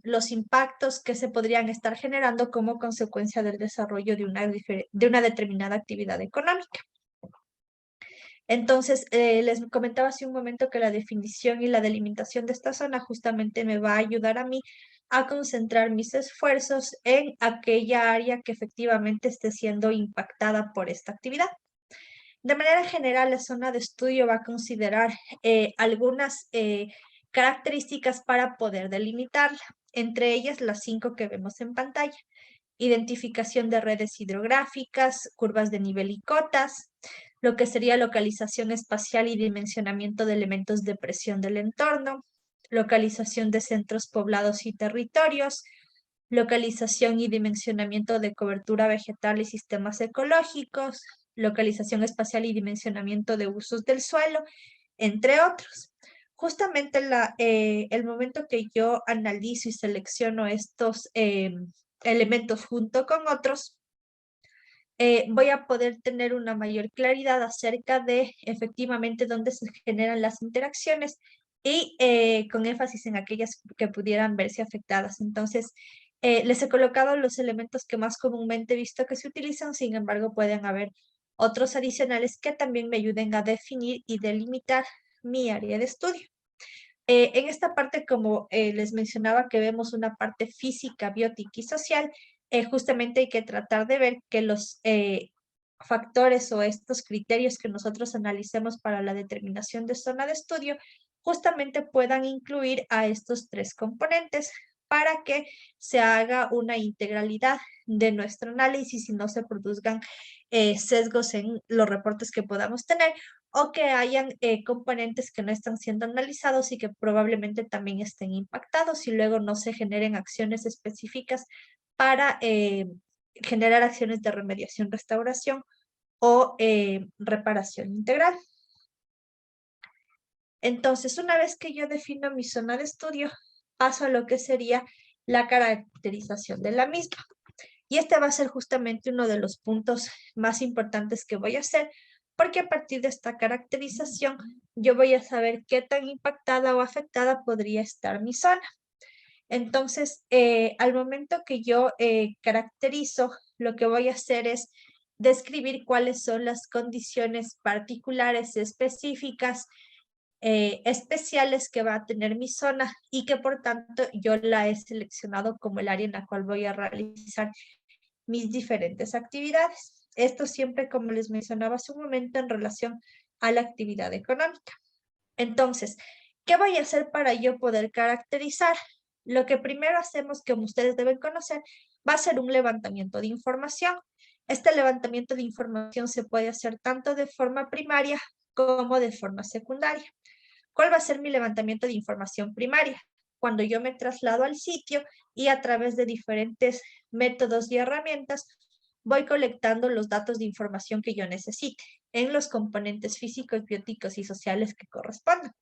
los impactos que se podrían estar generando como consecuencia del desarrollo de una determinada actividad económica. Entonces, les comentaba hace un momento que la definición y la delimitación de esta zona justamente me va a ayudar a mí a concentrar mis esfuerzos en aquella área que efectivamente esté siendo impactada por esta actividad. De manera general, la zona de estudio va a considerar algunas características para poder delimitarla, entre ellas las 5 que vemos en pantalla: identificación de redes hidrográficas, curvas de nivel y cotas, lo que sería localización espacial y dimensionamiento de elementos de presión del entorno, localización de centros poblados y territorios, localización y dimensionamiento de cobertura vegetal y sistemas ecológicos, localización espacial y dimensionamiento de usos del suelo, entre otros. Justamente el momento que yo analizo y selecciono estos elementos junto con otros, voy a poder tener una mayor claridad acerca de efectivamente dónde se generan las interacciones y con énfasis en aquellas que pudieran verse afectadas. Entonces, les he colocado los elementos que más comúnmente he visto que se utilizan, sin embargo, pueden haber otros adicionales que también me ayuden a definir y delimitar mi área de estudio. En esta parte, como les mencionaba, que vemos una parte física, biótica y social, justamente hay que tratar de ver que los factores o estos criterios que nosotros analicemos para la determinación de zona de estudio justamente puedan incluir a estos 3 componentes para que se haga una integralidad de nuestro análisis y no se produzcan sesgos en los reportes que podamos tener, o que hayan componentes que no están siendo analizados y que probablemente también estén impactados y luego no se generen acciones específicas para generar acciones de remediación, restauración o reparación integral. Entonces, una vez que yo defino mi zona de estudio, paso a lo que sería la caracterización de la misma. Y este va a ser justamente uno de los puntos más importantes que voy a hacer, porque a partir de esta caracterización yo voy a saber qué tan impactada o afectada podría estar mi zona. Entonces, al momento que yo caracterizo, lo que voy a hacer es describir cuáles son las condiciones particulares específicas, especiales que va a tener mi zona y que por tanto yo la he seleccionado como el área en la cual voy a realizar mis diferentes actividades. Esto siempre, como les mencionaba hace un momento, en relación a la actividad económica. Entonces, ¿qué voy a hacer para yo poder caracterizar? Lo que primero hacemos, como ustedes deben conocer, va a ser un levantamiento de información. Este levantamiento de información se puede hacer tanto de forma primaria como de forma secundaria. ¿Cuál va a ser mi levantamiento de información primaria? Cuando yo me traslado al sitio y a través de diferentes métodos y herramientas voy colectando los datos de información que yo necesite en los componentes físicos, bióticos y sociales que correspondan.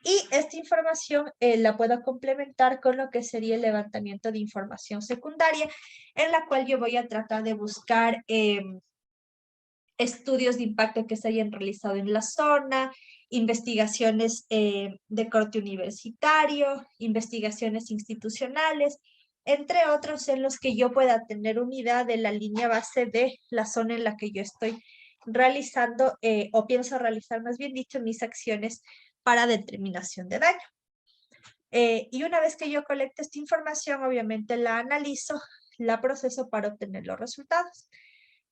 Y esta información la puedo complementar con lo que sería el levantamiento de información secundaria, en la cual yo voy a tratar de buscar estudios de impacto que se hayan realizado en la zona, investigaciones de corte universitario, investigaciones institucionales, entre otros en los que yo pueda tener unidad de la línea base de la zona en la que yo estoy realizando o pienso realizar, más bien dicho, mis acciones para determinación de daño. Y una vez que yo colecto esta información, obviamente la analizo, la proceso para obtener los resultados.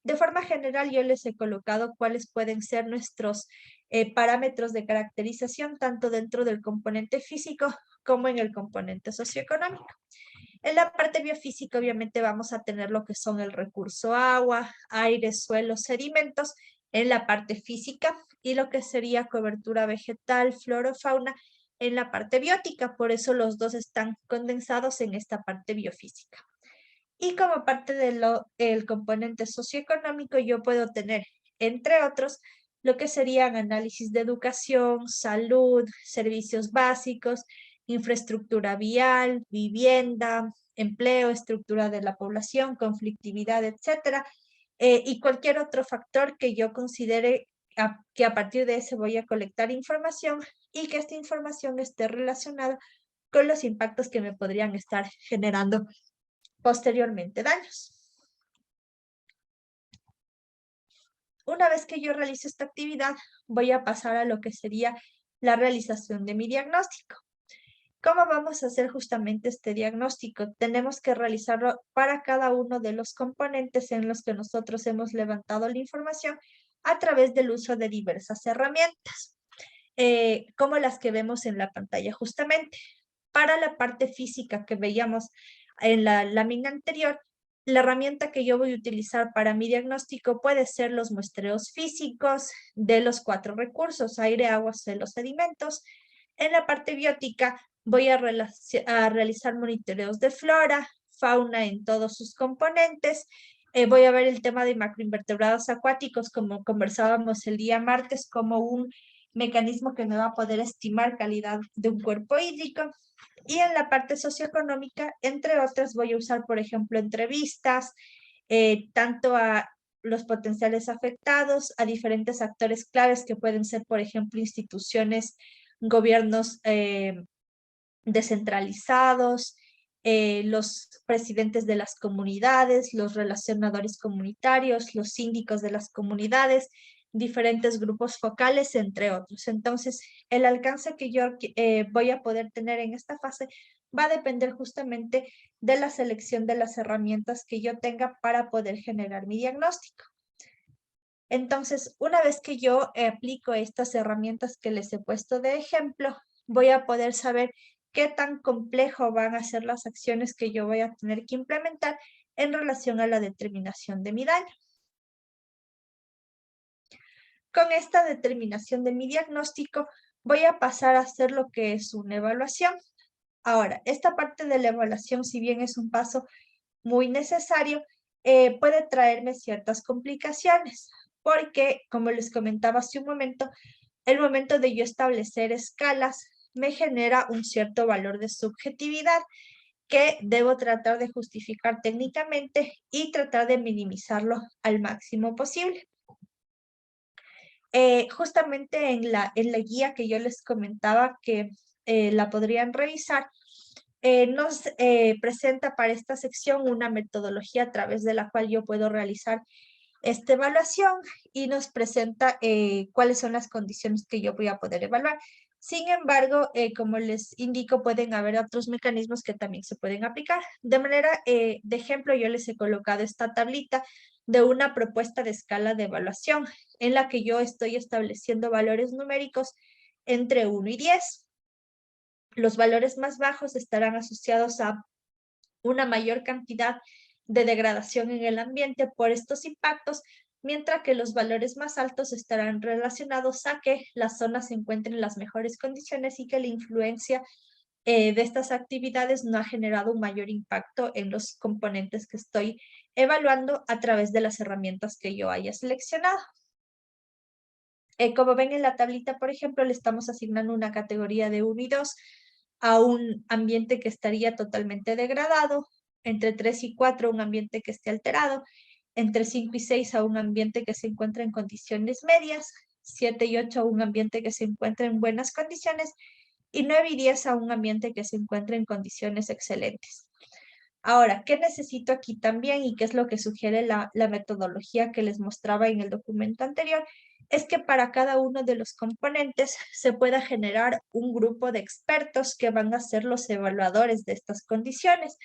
De forma general, yo les he colocado cuáles pueden ser nuestros parámetros de caracterización, tanto dentro del componente físico como en el componente socioeconómico. En la parte biofísica, obviamente, vamos a tener lo que son el recurso agua, aire, suelos, sedimentos, en la parte física, y lo que sería cobertura vegetal, flora o fauna, en la parte biótica. Por eso los dos están condensados en esta parte biofísica. Y como parte del componente socioeconómico, yo puedo tener, entre otros, lo que serían análisis de educación, salud, servicios básicos, infraestructura vial, vivienda, empleo, estructura de la población, conflictividad, etcétera, y cualquier otro factor que yo considere que a partir de ese voy a colectar información y que esta información esté relacionada con los impactos que me podrían estar generando posteriormente daños. Una vez que yo realice esta actividad, voy a pasar a lo que sería la realización de mi diagnóstico. ¿Cómo vamos a hacer justamente este diagnóstico? Tenemos que realizarlo para cada uno de los componentes en los que nosotros hemos levantado la información a través del uso de diversas herramientas, como las que vemos en la pantalla justamente. Para la parte física que veíamos en la lámina anterior, la herramienta que yo voy a utilizar para mi diagnóstico puede ser los muestreos físicos de los 4 recursos: aire, agua, suelos, sedimentos. En la parte biótica voy a realizar monitoreos de flora, fauna en todos sus componentes. Voy a ver el tema de macroinvertebrados acuáticos, como conversábamos el día martes, como un mecanismo que me va a poder estimar calidad de un cuerpo hídrico. Y en la parte socioeconómica, entre otras, voy a usar, por ejemplo, entrevistas, tanto a los potenciales afectados, a diferentes actores claves que pueden ser, por ejemplo, instituciones, gobiernos descentralizados, los presidentes de las comunidades, los relacionadores comunitarios, los síndicos de las comunidades, diferentes grupos focales, entre otros. Entonces, el alcance que yo voy a poder tener en esta fase va a depender justamente de la selección de las herramientas que yo tenga para poder generar mi diagnóstico. Entonces, una vez que yo aplico estas herramientas que les he puesto de ejemplo, voy a poder saber qué tan complejo van a ser las acciones que yo voy a tener que implementar en relación a la determinación de mi daño. Con esta determinación de mi diagnóstico, voy a pasar a hacer lo que es una evaluación. Ahora, esta parte de la evaluación, si bien es un paso muy necesario, puede traerme ciertas complicaciones, porque, como les comentaba hace un momento, el momento de yo establecer escalas me genera un cierto valor de subjetividad que debo tratar de justificar técnicamente y tratar de minimizarlo al máximo posible. Justamente en la guía que yo les comentaba que la podrían revisar, nos presenta para esta sección una metodología a través de la cual yo puedo realizar esta evaluación y nos presenta cuáles son las condiciones que yo voy a poder evaluar. Sin embargo, como les indico, pueden haber otros mecanismos que también se pueden aplicar. De manera, de ejemplo, yo les he colocado esta tablita de una propuesta de escala de evaluación en la que yo estoy estableciendo valores numéricos entre 1 y 10. Los valores más bajos estarán asociados a una mayor cantidad de degradación en el ambiente por estos impactos, mientras que los valores más altos estarán relacionados a que las zonas se encuentren en las mejores condiciones y que la influencia de estas actividades no ha generado un mayor impacto en los componentes que estoy evaluando a través de las herramientas que yo haya seleccionado. Como ven en la tablita, por ejemplo, le estamos asignando una categoría de 1 y 2 a un ambiente que estaría totalmente degradado, entre 3 y 4 un ambiente que esté alterado, entre 5 y 6 a un ambiente que se encuentra en condiciones medias, 7 y 8 a un ambiente que se encuentra en buenas condiciones, y 9 y 10 a un ambiente que se encuentra en condiciones excelentes. Ahora, ¿qué necesito aquí también y qué es lo que sugiere la metodología que les mostraba en el documento anterior? Es que para cada uno de los componentes se pueda generar un grupo de expertos que van a ser los evaluadores de estas condiciones,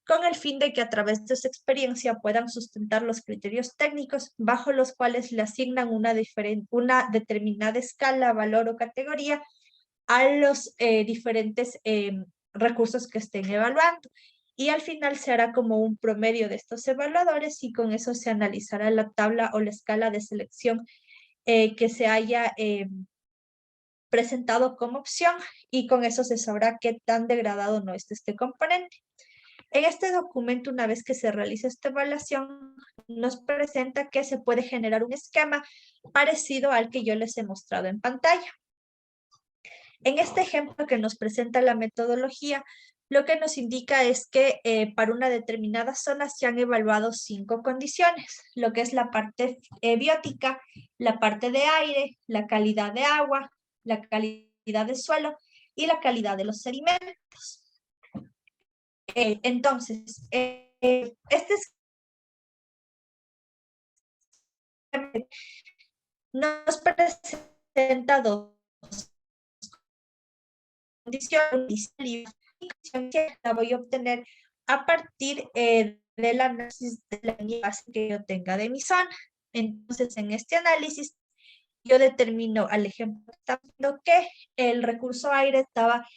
con el fin de que a través de su experiencia puedan sustentar los criterios técnicos bajo los cuales le asignan una determinada escala, valor o categoría a los diferentes recursos que estén evaluando. Y al final se hará como un promedio de estos evaluadores y con eso se analizará la tabla o la escala de selección que se haya presentado como opción y con eso se sabrá qué tan degradado no es este componente. En este documento, una vez que se realiza esta evaluación, nos presenta que se puede generar un esquema parecido al que yo les he mostrado en pantalla. En este ejemplo que nos presenta la metodología, lo que nos indica es que para una determinada zona se han evaluado 5 condiciones, lo que es la parte biótica, la parte de aire, la calidad de agua, la calidad del suelo y la calidad de los sedimentos. Entonces, este nos presenta dos condiciones y la voy a obtener a partir del análisis de la línea base que yo tenga de mi zona. Entonces, en este análisis, yo determino al ejemplo que el recurso aire estaba,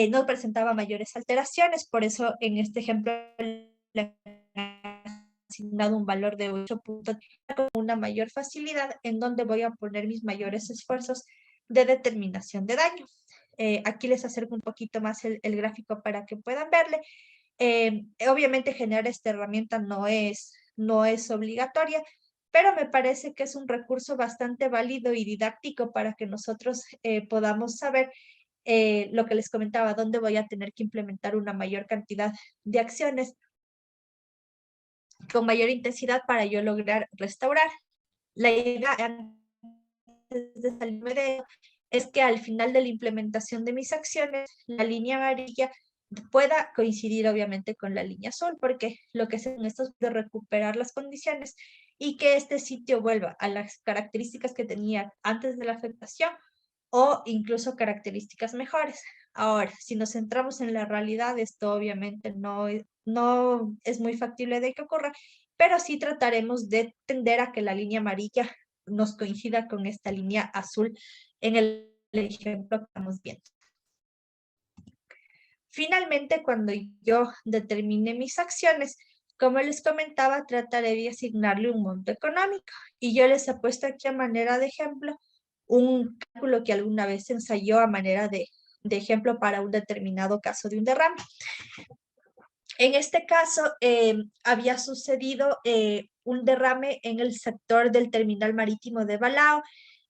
no presentaba mayores alteraciones, por eso en este ejemplo le he asignado un valor de 8 puntos con una mayor facilidad en donde voy a poner mis mayores esfuerzos de determinación de daño. Aquí les acerco un poquito más el gráfico para que puedan verle. Obviamente generar esta herramienta no es obligatoria, pero me parece que es un recurso bastante válido y didáctico para que nosotros podamos saber lo que les comentaba, dónde voy a tener que implementar una mayor cantidad de acciones con mayor intensidad para yo lograr restaurar. La idea antes de salirme de ello es que al final de la implementación de mis acciones, la línea amarilla pueda coincidir obviamente con la línea azul, porque lo que hacen esto es de recuperar las condiciones y que este sitio vuelva a las características que tenía antes de la afectación o incluso características mejores. Ahora, si nos centramos en la realidad, esto obviamente no es muy factible de que ocurra, pero sí trataremos de tender a que la línea amarilla nos coincida con esta línea azul en el ejemplo que estamos viendo. Finalmente, cuando yo determine mis acciones, como les comentaba, trataré de asignarle un monto económico. Y yo les he puesto aquí a manera de ejemplo un cálculo que alguna vez se ensayó a manera de ejemplo para un determinado caso de un derrame. En este caso, había sucedido un derrame en el sector del terminal marítimo de Balao,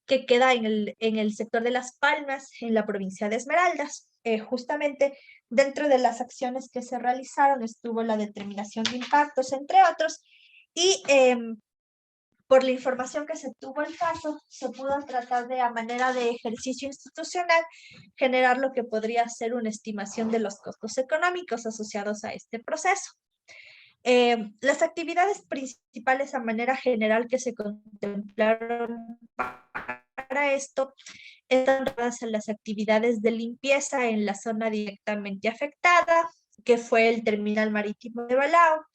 que queda en el sector de Las Palmas, en la provincia de Esmeraldas. Justamente dentro de las acciones que se realizaron estuvo la determinación de impactos, entre otros, y por la información que se tuvo el caso, se pudo tratar de, a manera de ejercicio institucional, generar lo que podría ser una estimación de los costos económicos asociados a este proceso. Las actividades principales a manera general que se contemplaron para esto están relacionadas a las actividades de limpieza en la zona directamente afectada, que fue el terminal marítimo de Balao,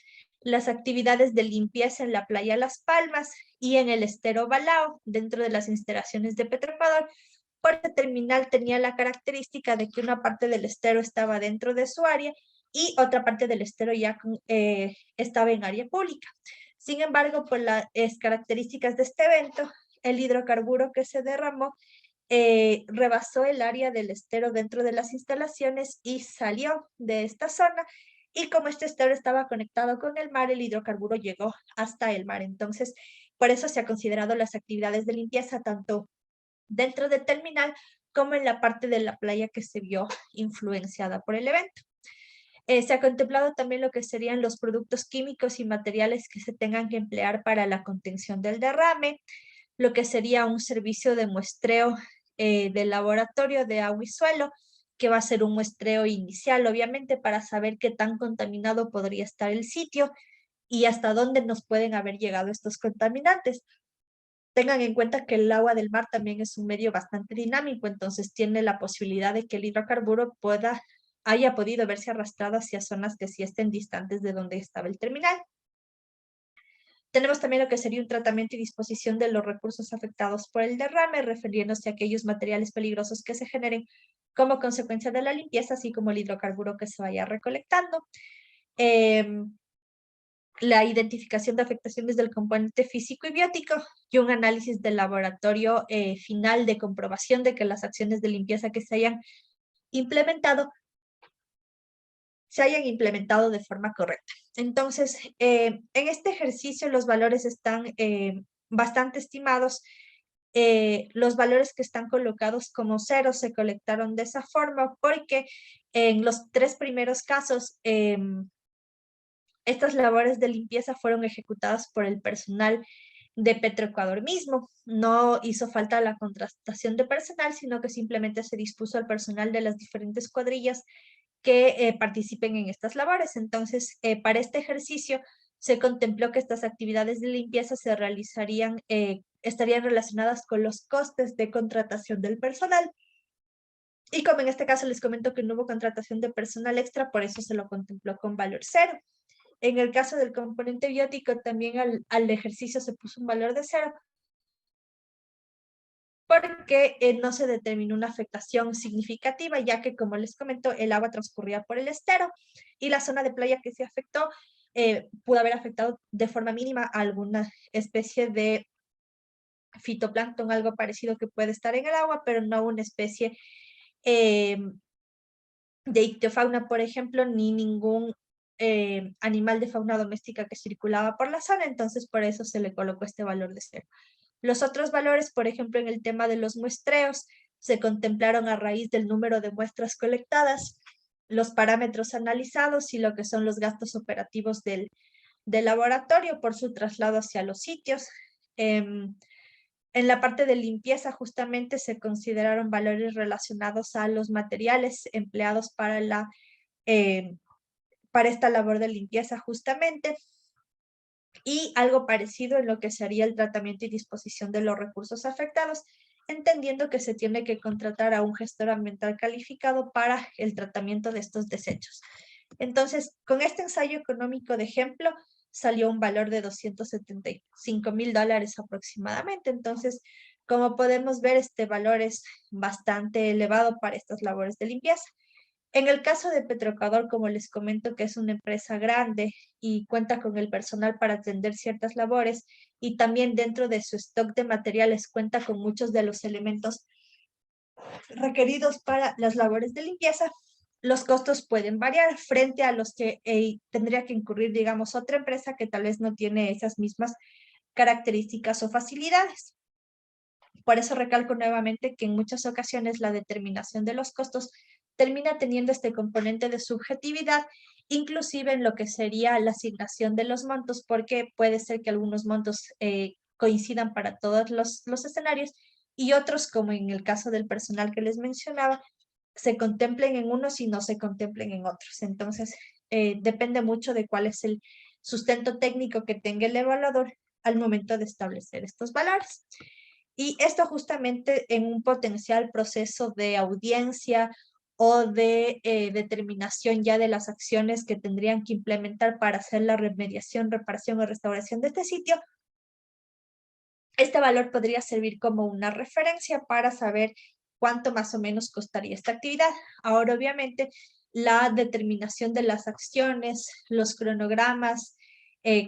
las actividades de limpieza en la playa Las Palmas y en el estero Balao, dentro de las instalaciones de Petroecuador, porque el terminal tenía la característica de que una parte del estero estaba dentro de su área y otra parte del estero ya estaba en área pública. Sin embargo, por las características de este evento, el hidrocarburo que se derramó rebasó el área del estero dentro de las instalaciones y salió de esta zona. Y como este estero estaba conectado con el mar, el hidrocarburo llegó hasta el mar. Entonces, por eso se ha considerado las actividades de limpieza tanto dentro del terminal como en la parte de la playa que se vio influenciada por el evento. Se ha contemplado también lo que serían los productos químicos y materiales que se tengan que emplear para la contención del derrame, lo que sería un servicio de muestreo del laboratorio de agua y suelo, que va a ser un muestreo inicial, obviamente, para saber qué tan contaminado podría estar el sitio y hasta dónde nos pueden haber llegado estos contaminantes. Tengan en cuenta que el agua del mar también es un medio bastante dinámico, entonces tiene la posibilidad de que el hidrocarburo haya podido verse arrastrado hacia zonas que sí estén distantes de donde estaba el terminal. Tenemos también lo que sería un tratamiento y disposición de los recursos afectados por el derrame, refiriéndose a aquellos materiales peligrosos que se generen como consecuencia de la limpieza, así como el hidrocarburo que se vaya recolectando. La identificación de afectaciones del componente físico y biótico y un análisis del laboratorio final de comprobación de que las acciones de limpieza que se hayan implementado de forma correcta. Entonces, en este ejercicio los valores están bastante estimados. Los valores que están colocados como cero se colectaron de esa forma porque en los 3 primeros casos estas labores de limpieza fueron ejecutadas por el personal de Petroecuador mismo. No hizo falta la contratación de personal, sino que simplemente se dispuso al personal de las diferentes cuadrillas que participen en estas labores. Entonces, para este ejercicio se contempló que estas actividades de limpieza se realizarían, estarían relacionadas con los costes de contratación del personal. Y como en este caso les comento que no hubo contratación de personal extra, por eso se lo contempló con valor cero. En el caso del componente biótico, también al ejercicio se puso un valor de cero, porque no se determinó una afectación significativa, ya que, como les comento, el agua transcurría por el estero y la zona de playa que se afectó pudo haber afectado de forma mínima a alguna especie de fitoplancton, algo parecido que puede estar en el agua, pero no una especie de ictiofauna, por ejemplo, ni ningún animal de fauna doméstica que circulaba por la zona, entonces por eso se le colocó este valor de cero. Los otros valores, por ejemplo, en el tema de los muestreos, se contemplaron a raíz del número de muestras colectadas, los parámetros analizados y lo que son los gastos operativos del laboratorio por su traslado hacia los sitios. En la parte de limpieza, justamente se consideraron valores relacionados a los materiales empleados para esta labor de limpieza, justamente. Y algo parecido en lo que sería el tratamiento y disposición de los recursos afectados, entendiendo que se tiene que contratar a un gestor ambiental calificado para el tratamiento de estos desechos. Entonces, con este ensayo económico de ejemplo, salió un valor de $275,000 aproximadamente. Entonces, como podemos ver, este valor es bastante elevado para estas labores de limpieza. En el caso de Petroecuador, como les comento, que es una empresa grande y cuenta con el personal para atender ciertas labores y también dentro de su stock de materiales cuenta con muchos de los elementos requeridos para las labores de limpieza, los costos pueden variar frente a los que tendría que incurrir, digamos, otra empresa que tal vez no tiene esas mismas características o facilidades. Por eso recalco nuevamente que en muchas ocasiones la determinación de los costos termina teniendo este componente de subjetividad, inclusive en lo que sería la asignación de los montos, porque puede ser que algunos montos coincidan para todos los escenarios y otros, como en el caso del personal que les mencionaba, se contemplen en unos y no se contemplen en otros. Entonces, depende mucho de cuál es el sustento técnico que tenga el evaluador al momento de establecer estos valores. Y esto justamente en un potencial proceso de audiencia o de determinación ya de las acciones que tendrían que implementar para hacer la remediación, reparación o restauración de este sitio, este valor podría servir como una referencia para saber cuánto más o menos costaría esta actividad. Ahora, obviamente, la determinación de las acciones, los cronogramas,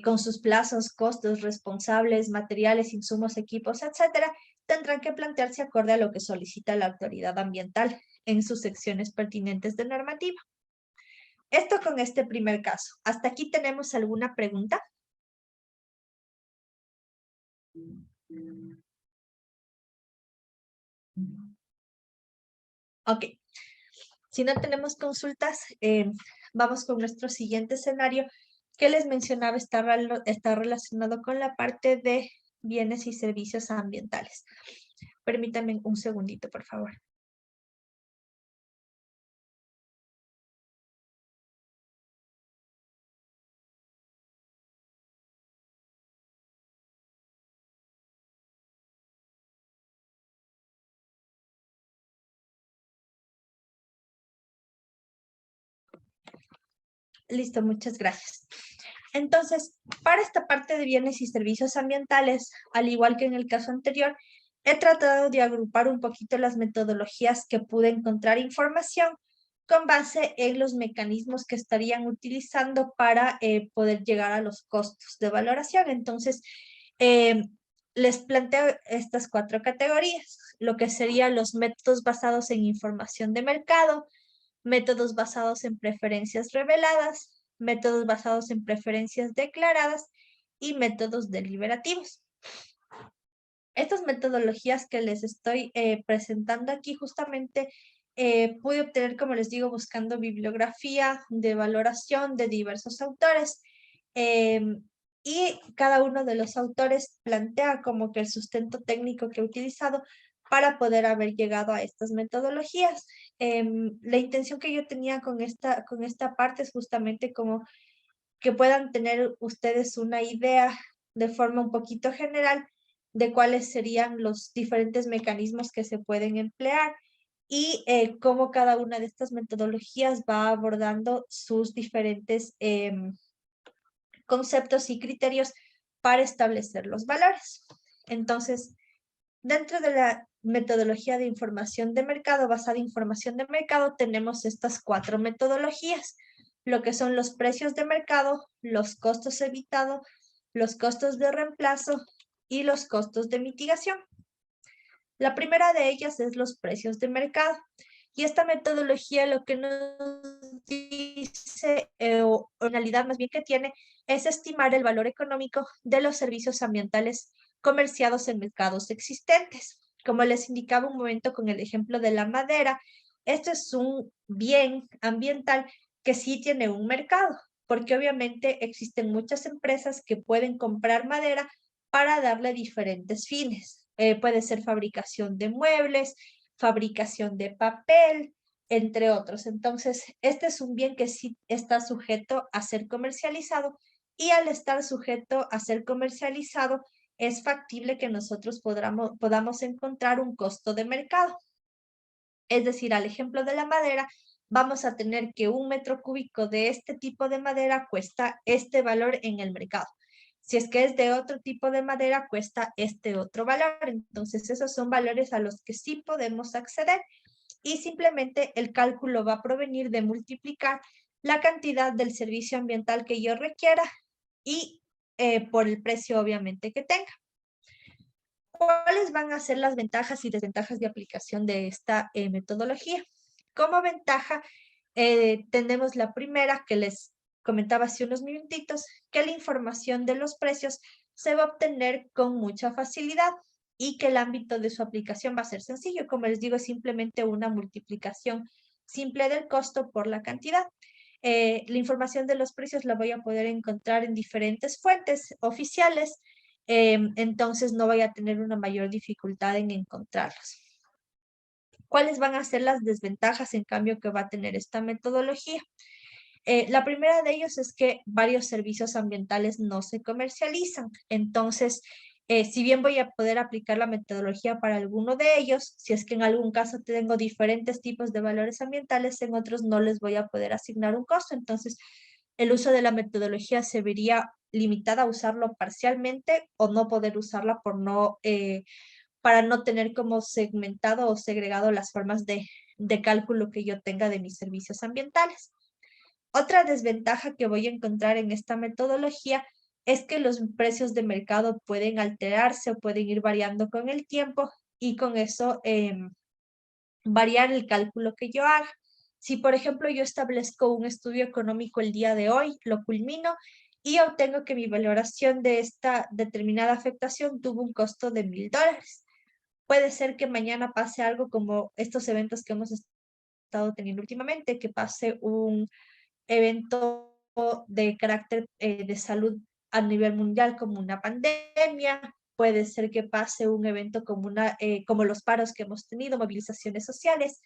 con sus plazos, costos, responsables, materiales, insumos, equipos, etcétera, tendrán que plantearse acorde a lo que solicita la autoridad ambiental en sus secciones pertinentes de normativa. Esto con este primer caso. ¿Hasta aquí tenemos alguna pregunta? Ok. Si no tenemos consultas, vamos con nuestro siguiente escenario que les mencionaba está relacionado con la parte de bienes y servicios ambientales. Permítanme un segundito, por favor. Listo, muchas gracias. Entonces, para esta parte de bienes y servicios ambientales, al igual que en el caso anterior, he tratado de agrupar un poquito las metodologías que pude encontrar información con base en los mecanismos que estarían utilizando para poder llegar a los costos de valoración. Entonces, les planteo estas 4 categorías, lo que serían los métodos basados en información de mercado, métodos basados en preferencias reveladas, métodos basados en preferencias declaradas y métodos deliberativos. Estas metodologías que les estoy presentando aquí justamente pude obtener, como les digo, buscando bibliografía de valoración de diversos autores. Y cada uno de los autores plantea como que el sustento técnico que he utilizado para poder haber llegado a estas metodologías. La intención que yo tenía con esta parte es justamente como que puedan tener ustedes una idea de forma un poquito general de cuáles serían los diferentes mecanismos que se pueden emplear y cómo cada una de estas metodologías va abordando sus diferentes conceptos y criterios para establecer los valores. Entonces, dentro de la metodología de información de mercado, basada en información de mercado, tenemos estas 4 metodologías, lo que son los precios de mercado, los costos evitados, los costos de reemplazo y los costos de mitigación. La primera de ellas es los precios de mercado. Y esta metodología lo que nos dice, o en realidad más bien que tiene, es estimar el valor económico de los servicios ambientales comerciados en mercados existentes. Como les indicaba un momento con el ejemplo de la madera, esto es un bien ambiental que sí tiene un mercado, porque obviamente existen muchas empresas que pueden comprar madera para darle diferentes fines. Puede ser fabricación de muebles, fabricación de papel, entre otros. Entonces, este es un bien que sí está sujeto a ser comercializado y al estar sujeto a ser comercializado, es factible que nosotros podamos encontrar un costo de mercado. Es decir, al ejemplo de la madera, vamos a tener que 1 metro cúbico de este tipo de madera cuesta este valor en el mercado. Si es que es de otro tipo de madera, cuesta este otro valor. Entonces, esos son valores a los que sí podemos acceder y simplemente el cálculo va a provenir de multiplicar la cantidad del servicio ambiental que yo requiera y por el precio obviamente que tenga. ¿Cuáles van a ser las ventajas y desventajas de aplicación de esta metodología? Como ventaja, tenemos la primera que les comentaba hace unos minutitos, que la información de los precios se va a obtener con mucha facilidad y que el ámbito de su aplicación va a ser sencillo. Como les digo, es simplemente una multiplicación simple del costo por la cantidad. La información de los precios la voy a poder encontrar en diferentes fuentes oficiales, entonces no voy a tener una mayor dificultad en encontrarlos. ¿Cuáles van a ser las desventajas, en cambio, que va a tener esta metodología? La primera de ellos es que varios servicios ambientales no se comercializan. Entonces, si bien voy a poder aplicar la metodología para alguno de ellos, si es que en algún caso tengo diferentes tipos de valores ambientales, en otros no les voy a poder asignar un costo. Entonces, el uso de la metodología se vería limitada a usarlo parcialmente o no poder usarla para no tener como segmentado o segregado las formas de cálculo que yo tenga de mis servicios ambientales. Otra desventaja que voy a encontrar en esta metodología es que los precios de mercado pueden alterarse o pueden ir variando con el tiempo y con eso variar el cálculo que yo haga. Si, por ejemplo, yo establezco un estudio económico el día de hoy, lo culmino y obtengo que mi valoración de esta determinada afectación tuvo un costo de $1,000. Puede ser que mañana pase algo como estos eventos que hemos estado teniendo últimamente, que pase un evento de carácter de salud a nivel mundial como una pandemia, puede ser que pase un evento como los paros que hemos tenido, movilizaciones sociales,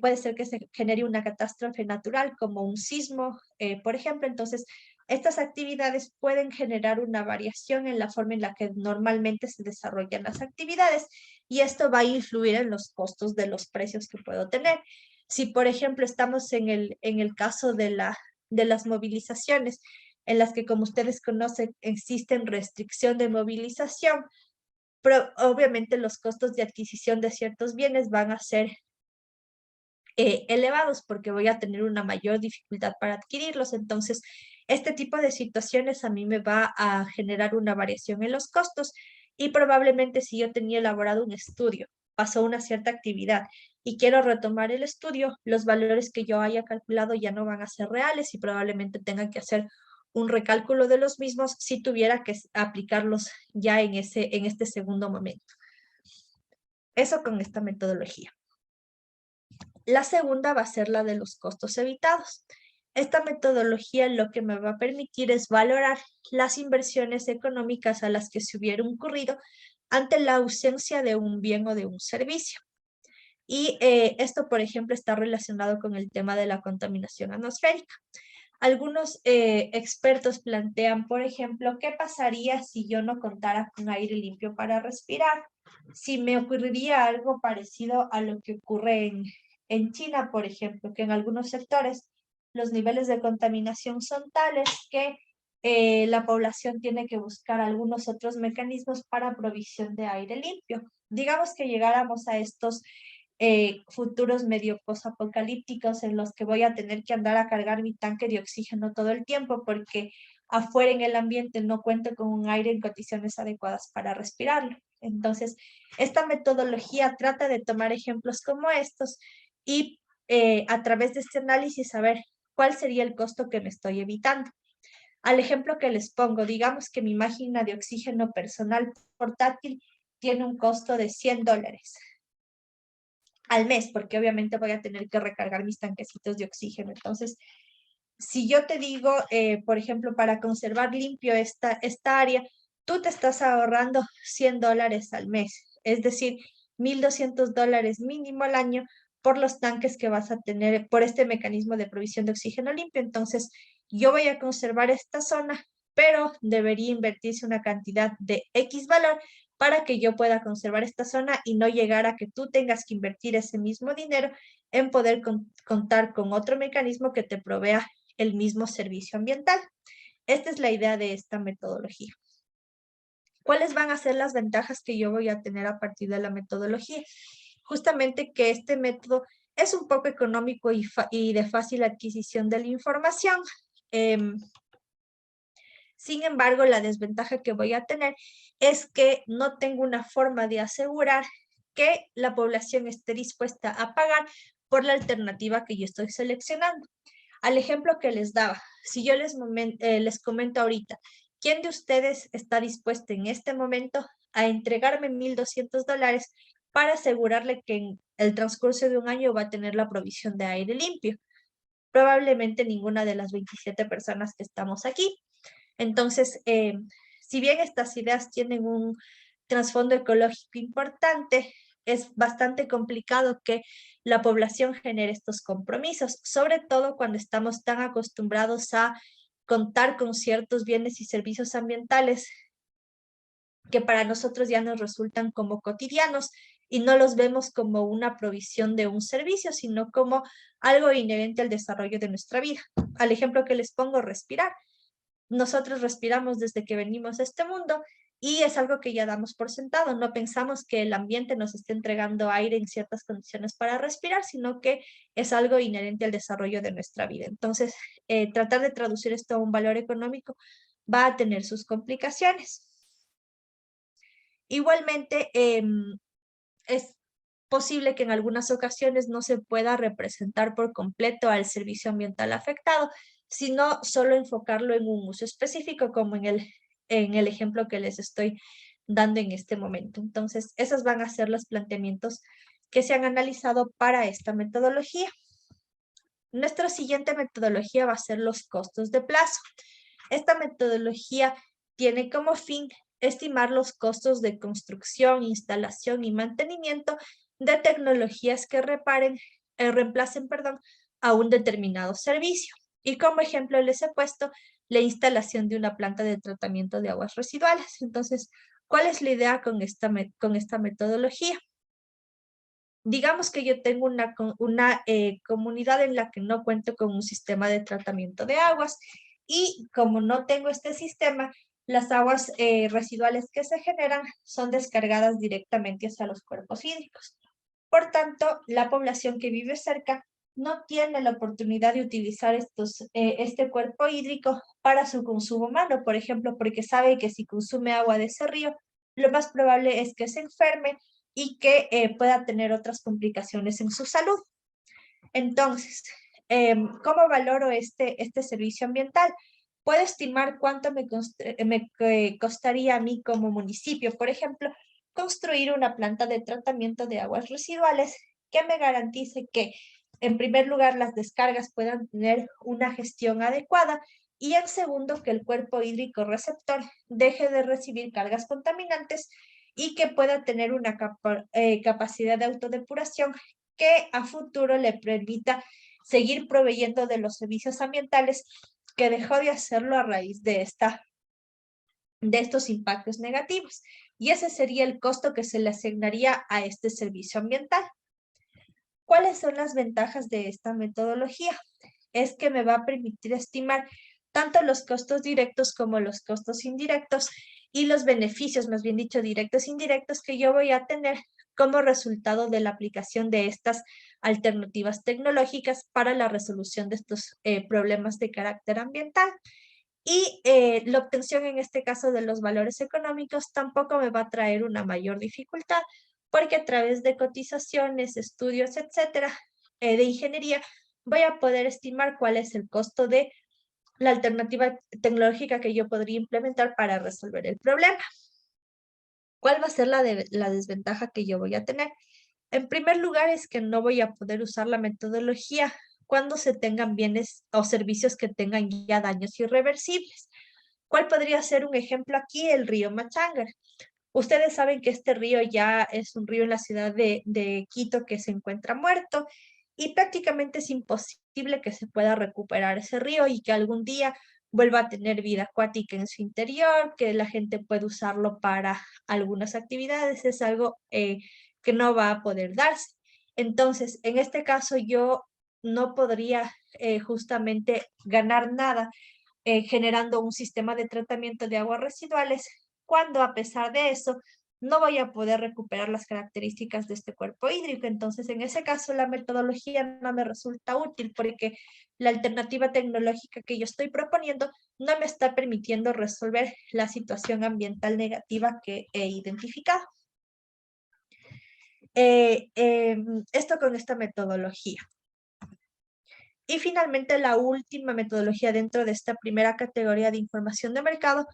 puede ser que se genere una catástrofe natural como un sismo, por ejemplo. Entonces, estas actividades pueden generar una variación en la forma en la que normalmente se desarrollan las actividades y esto va a influir en los costos de los precios que puedo tener. Si, por ejemplo, estamos en el caso de las movilizaciones, en las que, como ustedes conocen, existen restricción de movilización, pero obviamente los costos de adquisición de ciertos bienes van a ser elevados porque voy a tener una mayor dificultad para adquirirlos. Entonces, este tipo de situaciones a mí me va a generar una variación en los costos y probablemente si yo tenía elaborado un estudio, pasó una cierta actividad y quiero retomar el estudio, los valores que yo haya calculado ya no van a ser reales y probablemente tenga que hacer un recálculo de los mismos si tuviera que aplicarlos ya en este segundo momento. Eso con esta metodología. La segunda va a ser la de los costos evitados. Esta metodología lo que me va a permitir es valorar las inversiones económicas a las que se hubiera incurrido ante la ausencia de un bien o de un servicio. Y esto, por ejemplo, está relacionado con el tema de la contaminación atmosférica. Algunos expertos plantean, por ejemplo, ¿qué pasaría si yo no contara con aire limpio para respirar? Si me ocurriría algo parecido a lo que ocurre en China, por ejemplo, que en algunos sectores los niveles de contaminación son tales que la población tiene que buscar algunos otros mecanismos para provisión de aire limpio. Digamos que llegáramos a estos futuros medio posapocalípticos en los que voy a tener que andar a cargar mi tanque de oxígeno todo el tiempo porque afuera en el ambiente no cuento con un aire en condiciones adecuadas para respirarlo. Entonces, esta metodología trata de tomar ejemplos como estos y a través de este análisis saber cuál sería el costo que me estoy evitando. Al ejemplo que les pongo, digamos que mi máquina de oxígeno personal portátil tiene un costo de $100 al mes, porque obviamente voy a tener que recargar mis tanquecitos de oxígeno. Entonces, si yo te digo, por ejemplo, para conservar limpio esta área, tú te estás ahorrando $100 al mes, es decir, $1,200 mínimo al año por los tanques que vas a tener, por este mecanismo de provisión de oxígeno limpio. Entonces, yo voy a conservar esta zona, pero debería invertirse una cantidad de X valor para que yo pueda conservar esta zona y no llegar a que tú tengas que invertir ese mismo dinero en poder contar con otro mecanismo que te provea el mismo servicio ambiental. Esta es la idea de esta metodología. ¿Cuáles van a ser las ventajas que yo voy a tener a partir de la metodología? Justamente que este método es un poco económico y de fácil adquisición de la información. Sin embargo, la desventaja que voy a tener es que no tengo una forma de asegurar que la población esté dispuesta a pagar por la alternativa que yo estoy seleccionando. Al ejemplo que les daba, si yo les comento ahorita, ¿quién de ustedes está dispuesto en este momento a entregarme $1,200 para asegurarle que en el transcurso de un año va a tener la provisión de aire limpio? Probablemente ninguna de las 27 personas que estamos aquí. Entonces, si bien estas ideas tienen un trasfondo ecológico importante, es bastante complicado que la población genere estos compromisos, sobre todo cuando estamos tan acostumbrados a contar con ciertos bienes y servicios ambientales que para nosotros ya nos resultan como cotidianos y no los vemos como una provisión de un servicio, sino como algo inherente al desarrollo de nuestra vida. Al ejemplo que les pongo, respirar. Nosotros respiramos desde que venimos a este mundo y es algo que ya damos por sentado. No pensamos que el ambiente nos esté entregando aire en ciertas condiciones para respirar, sino que es algo inherente al desarrollo de nuestra vida. Entonces, tratar de traducir esto a un valor económico va a tener sus complicaciones. Igualmente, es posible que en algunas ocasiones no se pueda representar por completo al servicio ambiental afectado, sino solo enfocarlo en un uso específico, como en el ejemplo que les estoy dando en este momento. Entonces, esos van a ser los planteamientos que se han analizado para esta metodología. Nuestra siguiente metodología va a ser los costos de plazo. Esta metodología tiene como fin estimar los costos de construcción, instalación y mantenimiento de tecnologías que reemplacen a un determinado servicio. Y como ejemplo les he puesto la instalación de una planta de tratamiento de aguas residuales. Entonces, ¿cuál es la idea con esta metodología? Digamos que yo tengo una comunidad en la que no cuento con un sistema de tratamiento de aguas y como no tengo este sistema, las aguas residuales que se generan son descargadas directamente hacia los cuerpos hídricos. Por tanto, la población que vive cerca no tiene la oportunidad de utilizar este cuerpo hídrico para su consumo humano, por ejemplo, porque sabe que si consume agua de ese río, lo más probable es que se enferme y que pueda tener otras complicaciones en su salud. Entonces, ¿cómo valoro este servicio ambiental? Puedo estimar cuánto me costaría a mí como municipio, por ejemplo, construir una planta de tratamiento de aguas residuales que me garantice que, en primer lugar, las descargas puedan tener una gestión adecuada y, en segundo, que el cuerpo hídrico receptor deje de recibir cargas contaminantes y que pueda tener una capacidad de autodepuración que a futuro le permita seguir proveyendo de los servicios ambientales que dejó de hacerlo a raíz de estos impactos negativos. Y ese sería el costo que se le asignaría a este servicio ambiental. ¿Cuáles son las ventajas de esta metodología? Es que me va a permitir estimar tanto los costos directos como los costos indirectos y los beneficios, más bien dicho, directos e indirectos que yo voy a tener como resultado de la aplicación de estas alternativas tecnológicas para la resolución de estos problemas de carácter ambiental. Y la obtención en este caso de los valores económicos tampoco me va a traer una mayor dificultad, porque a través de cotizaciones, estudios, etcétera, de ingeniería, voy a poder estimar cuál es el costo de la alternativa tecnológica que yo podría implementar para resolver el problema. ¿Cuál va a ser la desventaja que yo voy a tener? En primer lugar, es que no voy a poder usar la metodología cuando se tengan bienes o servicios que tengan ya daños irreversibles. ¿Cuál podría ser un ejemplo aquí? El río Machangar. Ustedes saben que este río ya es un río en la ciudad de Quito que se encuentra muerto y prácticamente es imposible que se pueda recuperar ese río y que algún día vuelva a tener vida acuática en su interior, que la gente pueda usarlo para algunas actividades. Es algo que no va a poder darse. Entonces, en este caso yo no podría justamente ganar nada generando un sistema de tratamiento de aguas residuales, cuando a pesar de eso no voy a poder recuperar las características de este cuerpo hídrico. Entonces, en ese caso, la metodología no me resulta útil porque la alternativa tecnológica que yo estoy proponiendo no me está permitiendo resolver la situación ambiental negativa que he identificado. Esto con esta metodología. Y finalmente, la última metodología dentro de esta primera categoría de información de mercado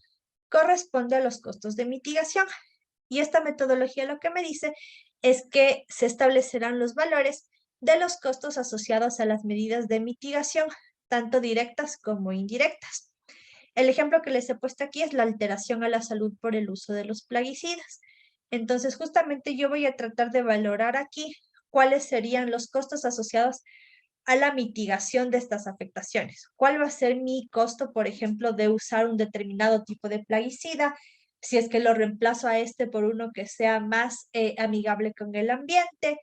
corresponde a los costos de mitigación. Y esta metodología lo que me dice es que se establecerán los valores de los costos asociados a las medidas de mitigación, tanto directas como indirectas. El ejemplo que les he puesto aquí es la alteración a la salud por el uso de los plaguicidas. Entonces, justamente yo voy a tratar de valorar aquí cuáles serían los costos asociados a la mitigación de estas afectaciones. ¿Cuál va a ser mi costo, por ejemplo, de usar un determinado tipo de plaguicida? Si es que lo reemplazo a este por uno que sea más amigable con el ambiente.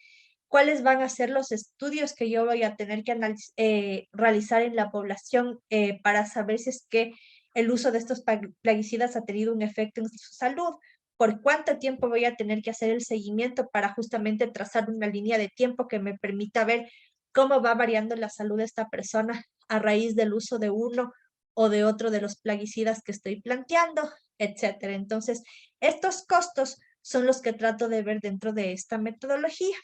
¿Cuáles van a ser los estudios que yo voy a tener que realizar en la población para saber si es que el uso de estos plaguicidas ha tenido un efecto en su salud? ¿Por cuánto tiempo voy a tener que hacer el seguimiento para justamente trazar una línea de tiempo que me permita ver cómo va variando la salud de esta persona a raíz del uso de uno o de otro de los plaguicidas que estoy planteando, etcétera? Entonces, estos costos son los que trato de ver dentro de esta metodología.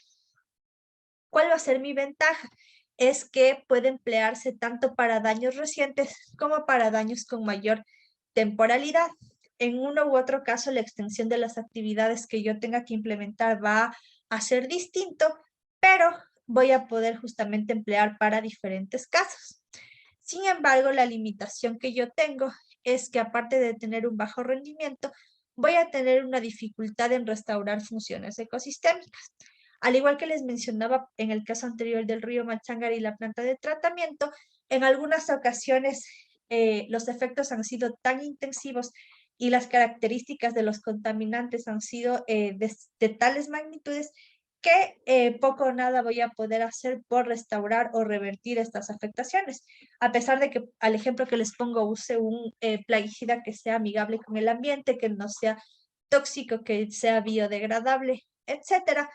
¿Cuál va a ser mi ventaja? Es que puede emplearse tanto para daños recientes como para daños con mayor temporalidad. En uno u otro caso, la extensión de las actividades que yo tenga que implementar va a ser distinto, pero voy a poder justamente emplear para diferentes casos. Sin embargo, la limitación que yo tengo es que, aparte de tener un bajo rendimiento, voy a tener una dificultad en restaurar funciones ecosistémicas. Al igual que les mencionaba en el caso anterior del río Machangar y la planta de tratamiento, en algunas ocasiones los efectos han sido tan intensivos y las características de los contaminantes han sido de tales magnitudes que poco o nada voy a poder hacer por restaurar o revertir estas afectaciones. A pesar de que, al ejemplo que les pongo, use un plaguicida que sea amigable con el ambiente, que no sea tóxico, que sea biodegradable, etcétera,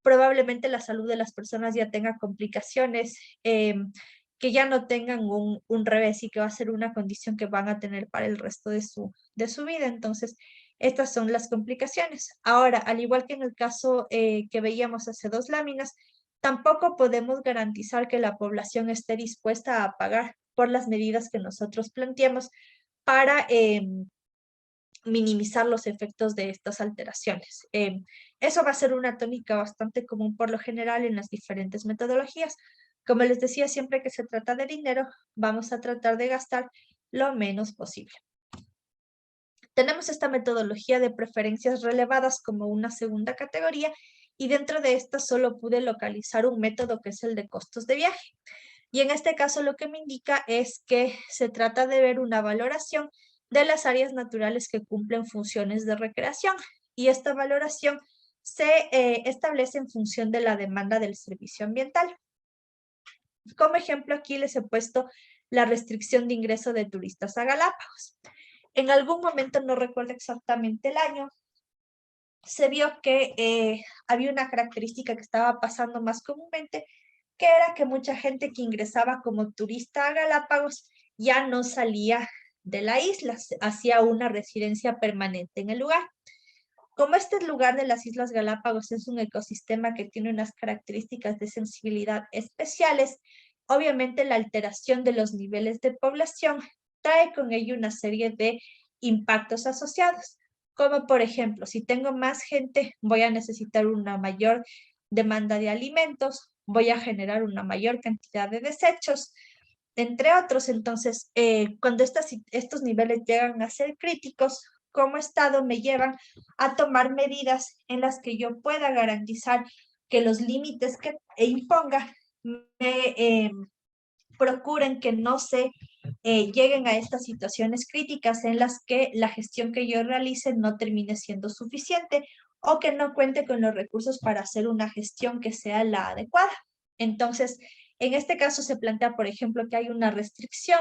probablemente la salud de las personas ya tenga complicaciones, que ya no tengan un revés y que va a ser una condición que van a tener para el resto de su vida. Entonces, estas son las complicaciones. Ahora, al igual que en el caso que veíamos hace 2 láminas, tampoco podemos garantizar que la población esté dispuesta a pagar por las medidas que nosotros planteamos para minimizar los efectos de estas alteraciones. Eso va a ser una tónica bastante común por lo general en las diferentes metodologías. Como les decía, siempre que se trata de dinero, vamos a tratar de gastar lo menos posible. Tenemos esta metodología de preferencias relevadas como una segunda categoría y dentro de esta solo pude localizar un método que es el de costos de viaje. Y en este caso lo que me indica es que se trata de ver una valoración de las áreas naturales que cumplen funciones de recreación y esta valoración se establece en función de la demanda del servicio ambiental. Como ejemplo aquí les he puesto la restricción de ingreso de turistas a Galápagos. En algún momento, no recuerdo exactamente el año, se vio que había una característica que estaba pasando más comúnmente, que era que mucha gente que ingresaba como turista a Galápagos ya no salía de la isla, hacía una residencia permanente en el lugar. Como este lugar de las Islas Galápagos es un ecosistema que tiene unas características de sensibilidad especiales, obviamente la alteración de los niveles de población trae con ello una serie de impactos asociados, como por ejemplo, si tengo más gente, voy a necesitar una mayor demanda de alimentos, voy a generar una mayor cantidad de desechos, entre otros. Entonces, cuando estos niveles llegan a ser críticos, como Estado me llevan a tomar medidas en las que yo pueda garantizar que los límites que imponga me procuren que no se lleguen a estas situaciones críticas en las que la gestión que yo realice no termine siendo suficiente o que no cuente con los recursos para hacer una gestión que sea la adecuada. Entonces, en este caso se plantea, por ejemplo, que hay una restricción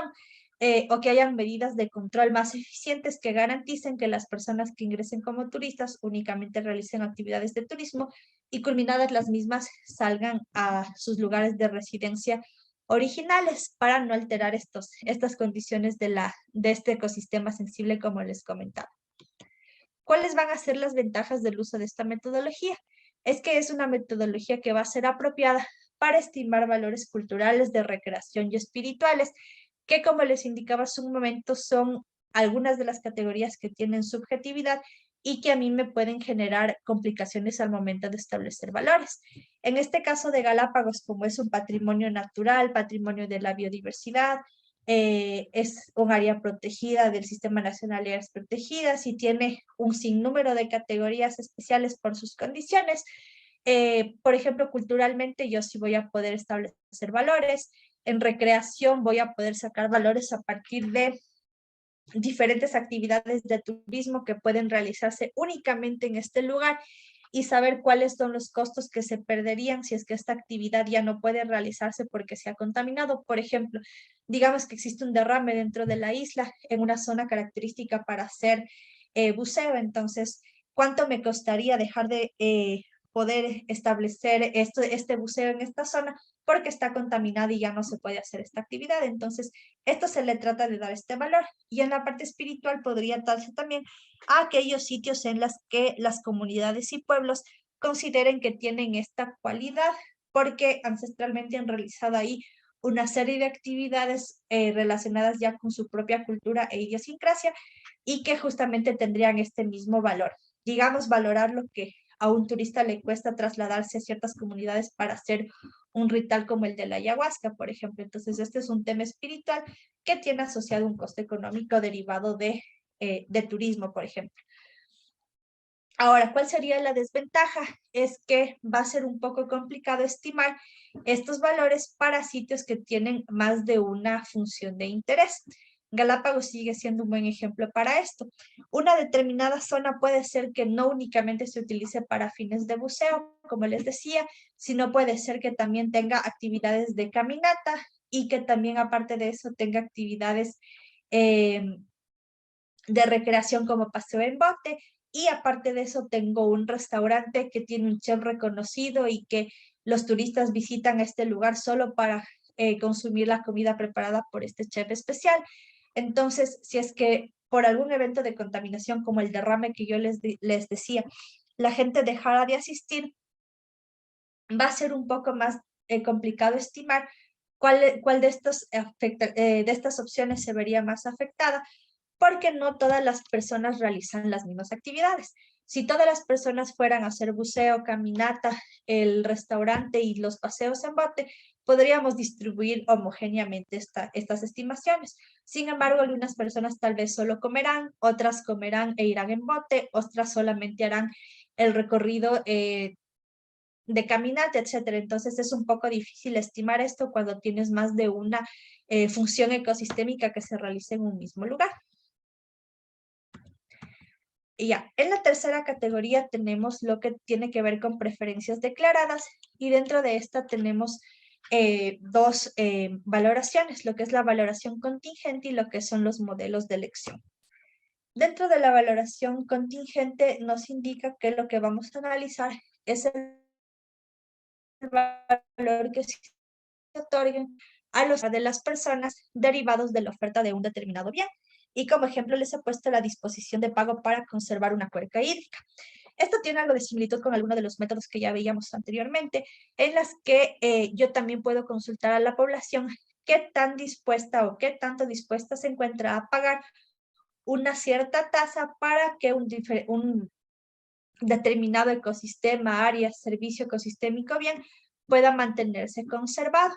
o que hayan medidas de control más eficientes que garanticen que las personas que ingresen como turistas únicamente realicen actividades de turismo y culminadas las mismas salgan a sus lugares de residencia originales para no alterar estas condiciones de este ecosistema sensible como les comentaba. ¿Cuáles van a ser las ventajas del uso de esta metodología? Es que es una metodología que va a ser apropiada para estimar valores culturales de recreación y espirituales, que como les indicaba hace un momento son algunas de las categorías que tienen subjetividad y que a mí me pueden generar complicaciones al momento de establecer valores. En este caso de Galápagos, como es un patrimonio natural, patrimonio de la biodiversidad, es un área protegida del Sistema Nacional de Áreas Protegidas y tiene un sinnúmero de categorías especiales por sus condiciones. Por ejemplo, culturalmente yo sí voy a poder establecer valores. En recreación voy a poder sacar valores a partir de diferentes actividades de turismo que pueden realizarse únicamente en este lugar y saber cuáles son los costos que se perderían si es que esta actividad ya no puede realizarse porque se ha contaminado. Por ejemplo, digamos que existe un derrame dentro de la isla en una zona característica para hacer buceo, entonces, ¿cuánto me costaría dejar de poder establecer este buceo en esta zona porque está contaminada y ya no se puede hacer esta actividad? Entonces, esto se le trata de dar este valor. Y en la parte espiritual podría darse también a aquellos sitios en los que las comunidades y pueblos consideren que tienen esta cualidad porque ancestralmente han realizado ahí una serie de actividades relacionadas ya con su propia cultura e idiosincrasia y que justamente tendrían este mismo valor. Digamos, valorar lo que a un turista le cuesta trasladarse a ciertas comunidades para hacer un ritual como el de la ayahuasca, por ejemplo. Entonces, este es un tema espiritual que tiene asociado un coste económico derivado de turismo, por ejemplo. Ahora, ¿cuál sería la desventaja? Es que va a ser un poco complicado estimar estos valores para sitios que tienen más de una función de interés. Galápagos sigue siendo un buen ejemplo para esto. Una determinada zona puede ser que no únicamente se utilice para fines de buceo, como les decía, sino puede ser que también tenga actividades de caminata y que también aparte de eso tenga actividades de recreación como paseo en bote, y aparte de eso tengo un restaurante que tiene un chef reconocido y que los turistas visitan este lugar solo para consumir la comida preparada por este chef especial. Entonces, si es que por algún evento de contaminación como el derrame que yo les decía, la gente dejara de asistir, va a ser un poco más complicado estimar cuál de estas opciones se vería más afectada, porque no todas las personas realizan las mismas actividades. Si todas las personas fueran a hacer buceo, caminata, el restaurante y los paseos en bote, podríamos distribuir homogéneamente estas estimaciones. Sin embargo, algunas personas tal vez solo comerán, otras comerán e irán en bote, otras solamente harán el recorrido de caminata, etcétera. Entonces es un poco difícil estimar esto cuando tienes más de una función ecosistémica que se realiza en un mismo lugar. Y ya, en la tercera categoría tenemos lo que tiene que ver con preferencias declaradas, y dentro de esta tenemos dos valoraciones, lo que es la valoración contingente y lo que son los modelos de elección. Dentro de la valoración contingente nos indica que lo que vamos a analizar es el valor que se otorguen a los de las personas derivados de la oferta de un determinado bien. Y como ejemplo les he puesto la disposición de pago para conservar una cuenca hídrica. Esto tiene algo de similitud con algunos de los métodos que ya veíamos anteriormente, en las que yo también puedo consultar a la población qué tan dispuesta o qué tanto dispuesta se encuentra a pagar una cierta tasa para que un determinado ecosistema, área, servicio ecosistémico bien pueda mantenerse conservado.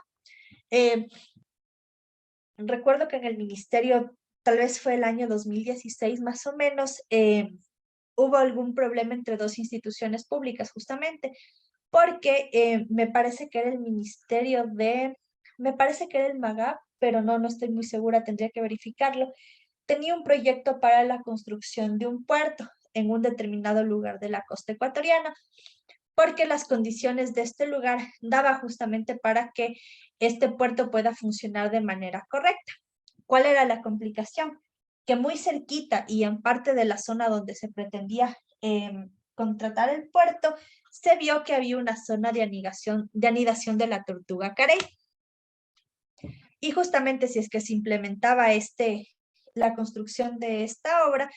Recuerdo que en el ministerio, tal vez fue el año 2016 más o menos, hubo algún problema entre dos instituciones públicas justamente, porque me parece que era el ministerio me parece que era el MAGAP, pero no estoy muy segura, tendría que verificarlo. Tenía un proyecto para la construcción de un puerto en un determinado lugar de la costa ecuatoriana, porque las condiciones de este lugar daba justamente para que este puerto pueda funcionar de manera correcta. ¿Cuál era la complicación? Que muy cerquita y en parte de la zona donde se pretendía contratar el puerto, se vio que había una zona de anidación de la tortuga carey. Y justamente si es que se implementaba la construcción de esta obra,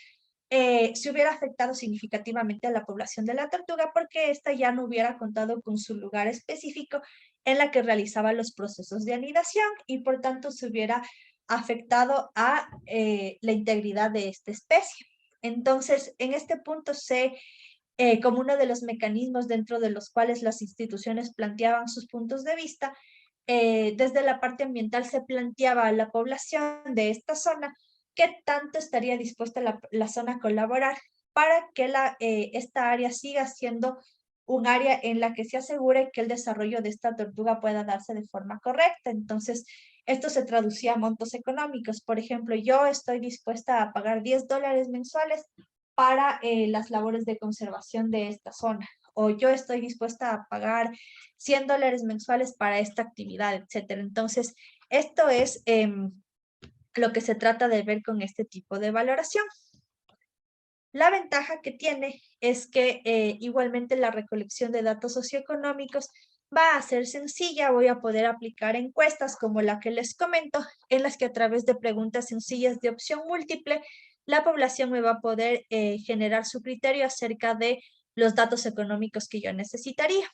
se hubiera afectado significativamente a la población de la tortuga, porque ésta ya no hubiera contado con su lugar específico en la que realizaba los procesos de anidación, y por tanto se hubiera afectado a la integridad de esta especie. Entonces, en este punto como uno de los mecanismos dentro de los cuales las instituciones planteaban sus puntos de vista, desde la parte ambiental se planteaba a la población de esta zona qué tanto estaría dispuesta la zona a colaborar para que esta área siga siendo un área en la que se asegure que el desarrollo de esta tortuga pueda darse de forma correcta. Entonces, esto se traducía a montos económicos. Por ejemplo, yo estoy dispuesta a pagar $10 mensuales para las labores de conservación de esta zona, o yo estoy dispuesta a pagar $100 mensuales para esta actividad, etcétera. Entonces, esto es lo que se trata de ver con este tipo de valoración. La ventaja que tiene es que igualmente la recolección de datos socioeconómicos va a ser sencilla. Voy a poder aplicar encuestas como la que les comento, en las que a través de preguntas sencillas de opción múltiple, la población me va a poder generar su criterio acerca de los datos económicos que yo necesitaría.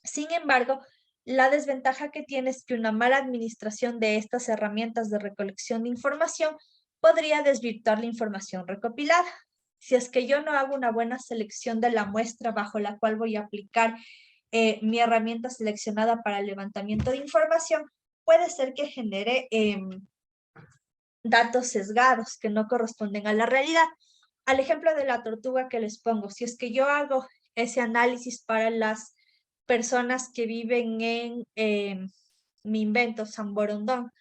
Sin embargo, la desventaja que tiene es que una mala administración de estas herramientas de recolección de información podría desvirtuar la información recopilada. Si es que yo no hago una buena selección de la muestra bajo la cual voy a aplicar mi herramienta seleccionada para el levantamiento de información, puede ser que genere datos sesgados que no corresponden a la realidad. Al ejemplo de la tortuga que les pongo, si es que yo hago ese análisis para las personas que viven en, me invento, San Borondón,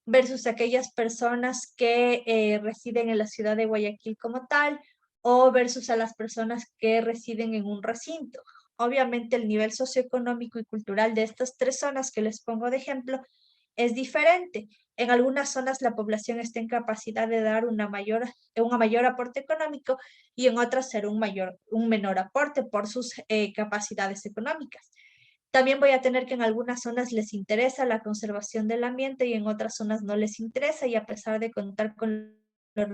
versus aquellas personas que residen en la ciudad de Guayaquil como tal, o versus a las personas que residen en un recinto. Obviamente el nivel socioeconómico y cultural de estas tres zonas que les pongo de ejemplo es diferente. En algunas zonas la población está en capacidad de dar un mayor aporte económico y en otras ser un menor aporte por sus capacidades económicas. También voy a tener que en algunas zonas les interesa la conservación del ambiente y en otras zonas no les interesa, y a pesar de contar con los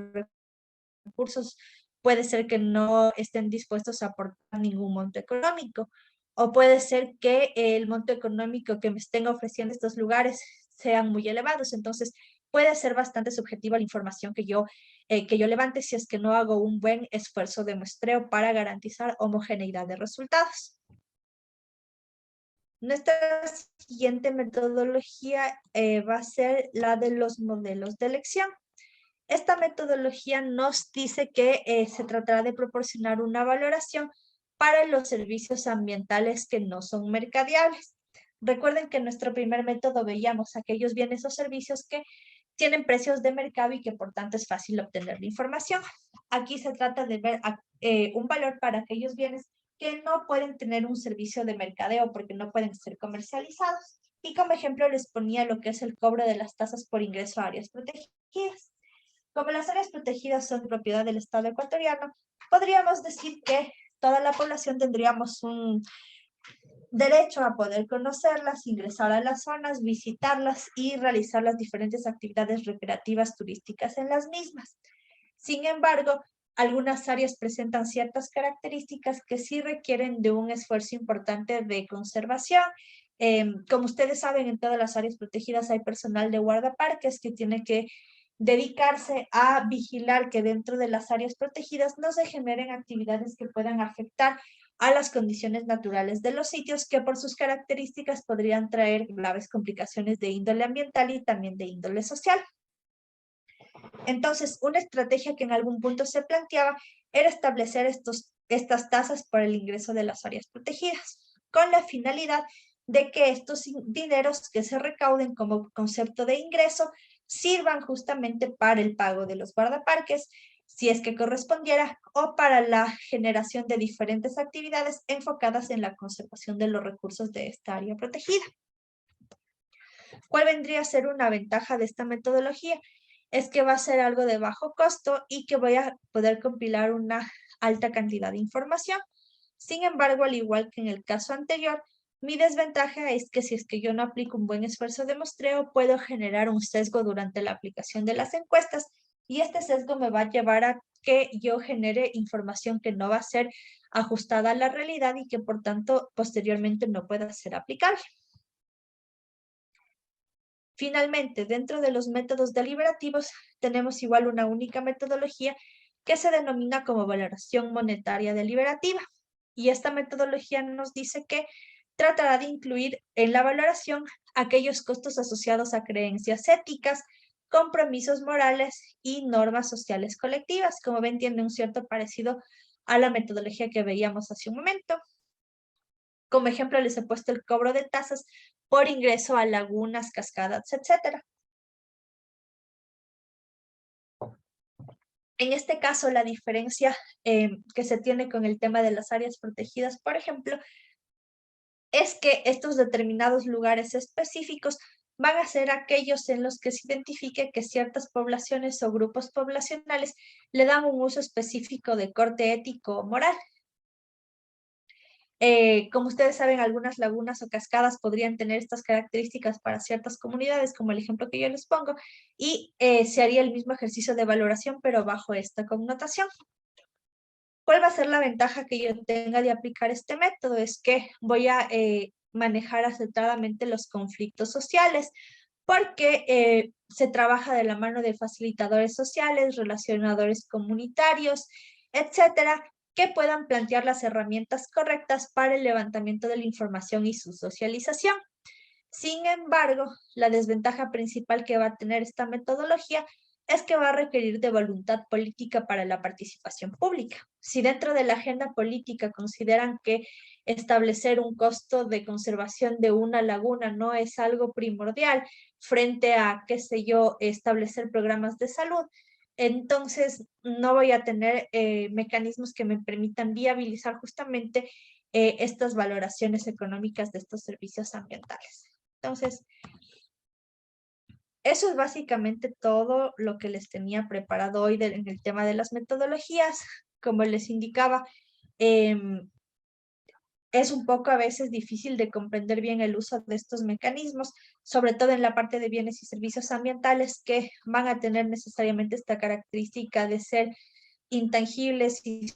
recursos, puede ser que no estén dispuestos a aportar ningún monto económico. O puede ser que el monto económico que me estén ofreciendo estos lugares sean muy elevados. Entonces, puede ser bastante subjetiva la información que yo levante si es que no hago un buen esfuerzo de muestreo para garantizar homogeneidad de resultados. Nuestra siguiente metodología va a ser la de los modelos de elección. Esta metodología nos dice que se tratará de proporcionar una valoración para los servicios ambientales que no son mercadeables. Recuerden que en nuestro primer método veíamos aquellos bienes o servicios que tienen precios de mercado y que por tanto es fácil obtener la información. Aquí se trata de ver un valor para aquellos bienes que no pueden tener un servicio de mercadeo porque no pueden ser comercializados. Y como ejemplo les ponía lo que es el cobro de las tasas por ingreso a áreas protegidas. Como las áreas protegidas son propiedad del Estado ecuatoriano, podríamos decir que toda la población tendríamos un derecho a poder conocerlas, ingresar a las zonas, visitarlas y realizar las diferentes actividades recreativas turísticas en las mismas. Sin embargo, algunas áreas presentan ciertas características que sí requieren de un esfuerzo importante de conservación. Como ustedes saben, en todas las áreas protegidas hay personal de guardaparques que tiene que dedicarse a vigilar que dentro de las áreas protegidas no se generen actividades que puedan afectar a las condiciones naturales de los sitios, que por sus características podrían traer graves complicaciones de índole ambiental y también de índole social. Entonces, una estrategia que en algún punto se planteaba era establecer estas tasas por el ingreso de las áreas protegidas, con la finalidad de que estos dineros que se recauden como concepto de ingreso sirvan justamente para el pago de los guardaparques, si es que correspondiera, o para la generación de diferentes actividades enfocadas en la conservación de los recursos de esta área protegida. ¿Cuál vendría a ser una ventaja de esta metodología? Es que va a ser algo de bajo costo y que voy a poder compilar una alta cantidad de información. Sin embargo, al igual que en el caso anterior, mi desventaja es que si es que yo no aplico un buen esfuerzo de muestreo, puedo generar un sesgo durante la aplicación de las encuestas, y este sesgo me va a llevar a que yo genere información que no va a ser ajustada a la realidad y que por tanto posteriormente no pueda ser aplicable. Finalmente, dentro de los métodos deliberativos, tenemos igual una única metodología que se denomina como valoración monetaria deliberativa. Y esta metodología nos dice que tratará de incluir en la valoración aquellos costos asociados a creencias éticas, compromisos morales y normas sociales colectivas. Como ven, tiene un cierto parecido a la metodología que veíamos hace un momento. Como ejemplo, les he puesto el cobro de tasas por ingreso a lagunas, cascadas, etc. En este caso, la diferencia que se tiene con el tema de las áreas protegidas, por ejemplo, es que estos determinados lugares específicos van a ser aquellos en los que se identifique que ciertas poblaciones o grupos poblacionales le dan un uso específico de corte ético o moral. Como ustedes saben, algunas lagunas o cascadas podrían tener estas características para ciertas comunidades, como el ejemplo que yo les pongo, y se haría el mismo ejercicio de valoración, pero bajo esta connotación. ¿Cuál va a ser la ventaja que yo tenga de aplicar este método? Es que voy a manejar acertadamente los conflictos sociales, porque se trabaja de la mano de facilitadores sociales, relacionadores comunitarios, etcétera, que puedan plantear las herramientas correctas para el levantamiento de la información y su socialización. Sin embargo, la desventaja principal que va a tener esta metodología es que va a requerir de voluntad política para la participación pública. Si dentro de la agenda política consideran que establecer un costo de conservación de una laguna no es algo primordial frente a, qué sé yo, establecer programas de salud, entonces no voy a tener mecanismos que me permitan viabilizar justamente estas valoraciones económicas de estos servicios ambientales. Entonces, eso es básicamente todo lo que les tenía preparado hoy en el tema de las metodologías. Como les indicaba, es un poco a veces difícil de comprender bien el uso de estos mecanismos, sobre todo en la parte de bienes y servicios ambientales que van a tener necesariamente esta característica de ser intangibles y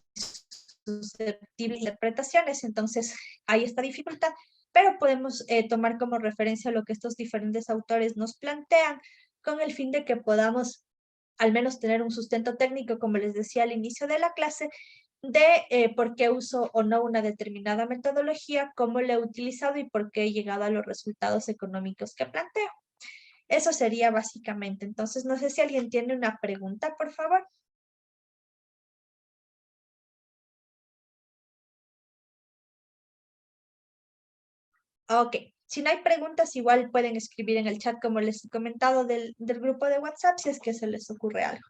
susceptibles de interpretaciones. Entonces, hay esta dificultad, pero podemos tomar como referencia lo que estos diferentes autores nos plantean con el fin de que podamos al menos tener un sustento técnico, como les decía al inicio de la clase, de por qué uso o no una determinada metodología, cómo la he utilizado y por qué he llegado a los resultados económicos que planteo. Eso sería básicamente. Entonces, no sé si alguien tiene una pregunta, por favor. Ok, si no hay preguntas, igual pueden escribir en el chat, como les he comentado, del grupo de WhatsApp, si es que se les ocurre algo.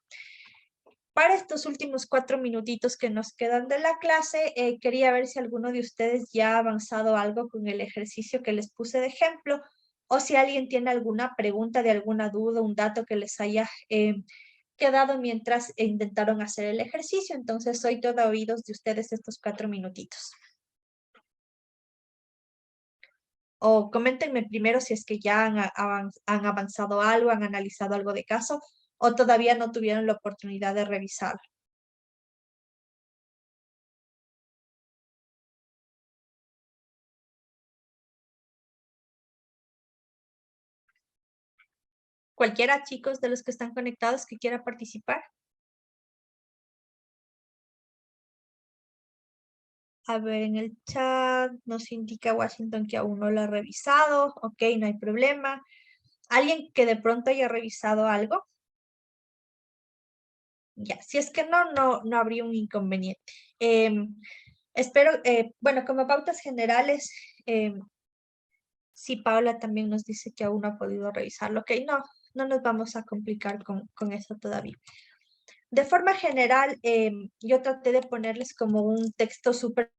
Para estos últimos 4 minutitos que nos quedan de la clase, quería ver si alguno de ustedes ya ha avanzado algo con el ejercicio que les puse de ejemplo, o si alguien tiene alguna pregunta de alguna duda, un dato que les haya quedado mientras intentaron hacer el ejercicio. Entonces, soy todo oídos de ustedes estos 4 minutitos. O coméntenme primero si es que ya han avanzado algo, han analizado algo de caso, o todavía no tuvieron la oportunidad de revisarlo. Cualquiera, chicos, de los que están conectados que quiera participar. A ver, en el chat nos indica Washington que aún no lo ha revisado. Ok, no hay problema. ¿Alguien que de pronto haya revisado algo? Ya, si es que no habría un inconveniente. Espero, bueno, como pautas generales, sí, Paula también nos dice que aún no ha podido revisarlo. Ok, no nos vamos a complicar con eso todavía. De forma general, yo traté de ponerles como un texto súper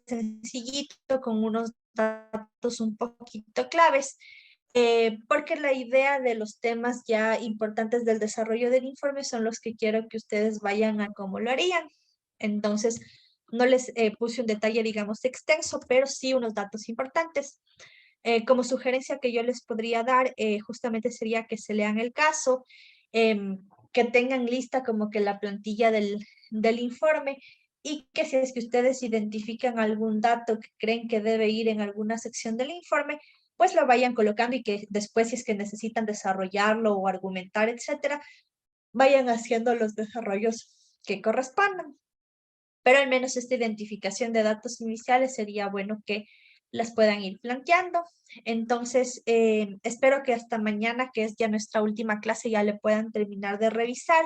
sencillito con unos datos un poquito claves, porque la idea de los temas ya importantes del desarrollo del informe son los que quiero que ustedes vayan a cómo lo harían. Entonces, no les puse un detalle, digamos, extenso, pero sí unos datos importantes. Como sugerencia que yo les podría dar, justamente sería que se lean el caso, que tengan lista como que la plantilla del informe y que si es que ustedes identifican algún dato que creen que debe ir en alguna sección del informe, pues lo vayan colocando y que después si es que necesitan desarrollarlo o argumentar, etcétera, vayan haciendo los desarrollos que correspondan. Pero al menos esta identificación de datos iniciales sería bueno que las puedan ir planteando. Entonces, espero que hasta mañana, que es ya nuestra última clase, ya le puedan terminar de revisar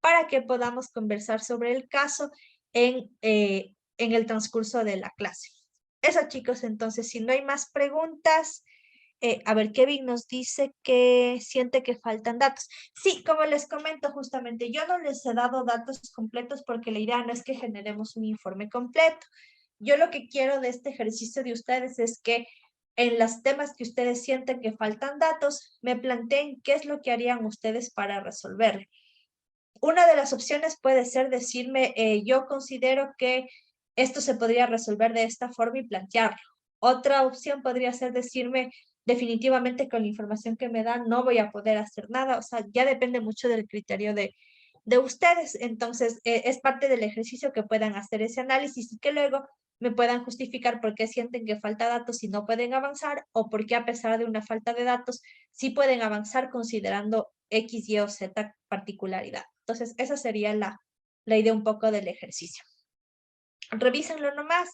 para que podamos conversar sobre el caso en el transcurso de la clase. Eso, chicos, entonces, si no hay más preguntas, a ver, Kevin nos dice que siente que faltan datos. Sí, como les comento justamente, yo no les he dado datos completos porque la idea no es que generemos un informe completo. Yo lo que quiero de este ejercicio de ustedes es que en los temas que ustedes sienten que faltan datos, me planteen qué es lo que harían ustedes para resolver. Una de las opciones puede ser decirme, yo considero que esto se podría resolver de esta forma y plantearlo. Otra opción podría ser decirme, definitivamente con la información que me dan no voy a poder hacer nada. O sea, ya depende mucho del criterio de ustedes. Entonces, es parte del ejercicio que puedan hacer ese análisis y que luego me puedan justificar por qué sienten que falta datos y no pueden avanzar o por qué a pesar de una falta de datos sí pueden avanzar considerando X, Y o Z particularidad. Entonces, esa sería la idea un poco del ejercicio. Revísenlo nomás.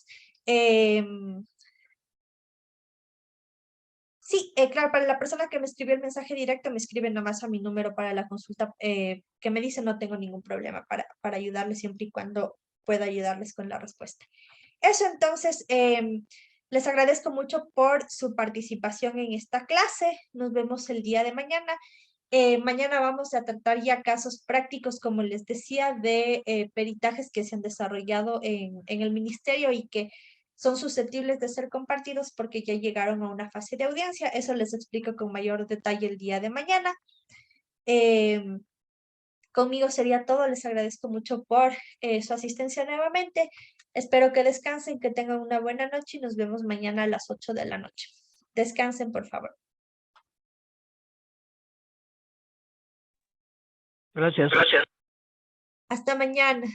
Sí, claro, para la persona que me escribió el mensaje directo, me escribe nomás a mi número para la consulta, que me dice no tengo ningún problema para ayudarles siempre y cuando pueda ayudarles con la respuesta. Eso entonces, les agradezco mucho por su participación en esta clase. Nos vemos el día de mañana. Mañana vamos a tratar ya casos prácticos, como les decía, de peritajes que se han desarrollado en el ministerio y que son susceptibles de ser compartidos porque ya llegaron a una fase de audiencia. Eso les explico con mayor detalle el día de mañana. Conmigo sería todo. Les agradezco mucho por su asistencia nuevamente. Espero que descansen, que tengan una buena noche y nos vemos mañana a las 8 de la noche. Descansen, por favor.
Gracias.
Hasta mañana.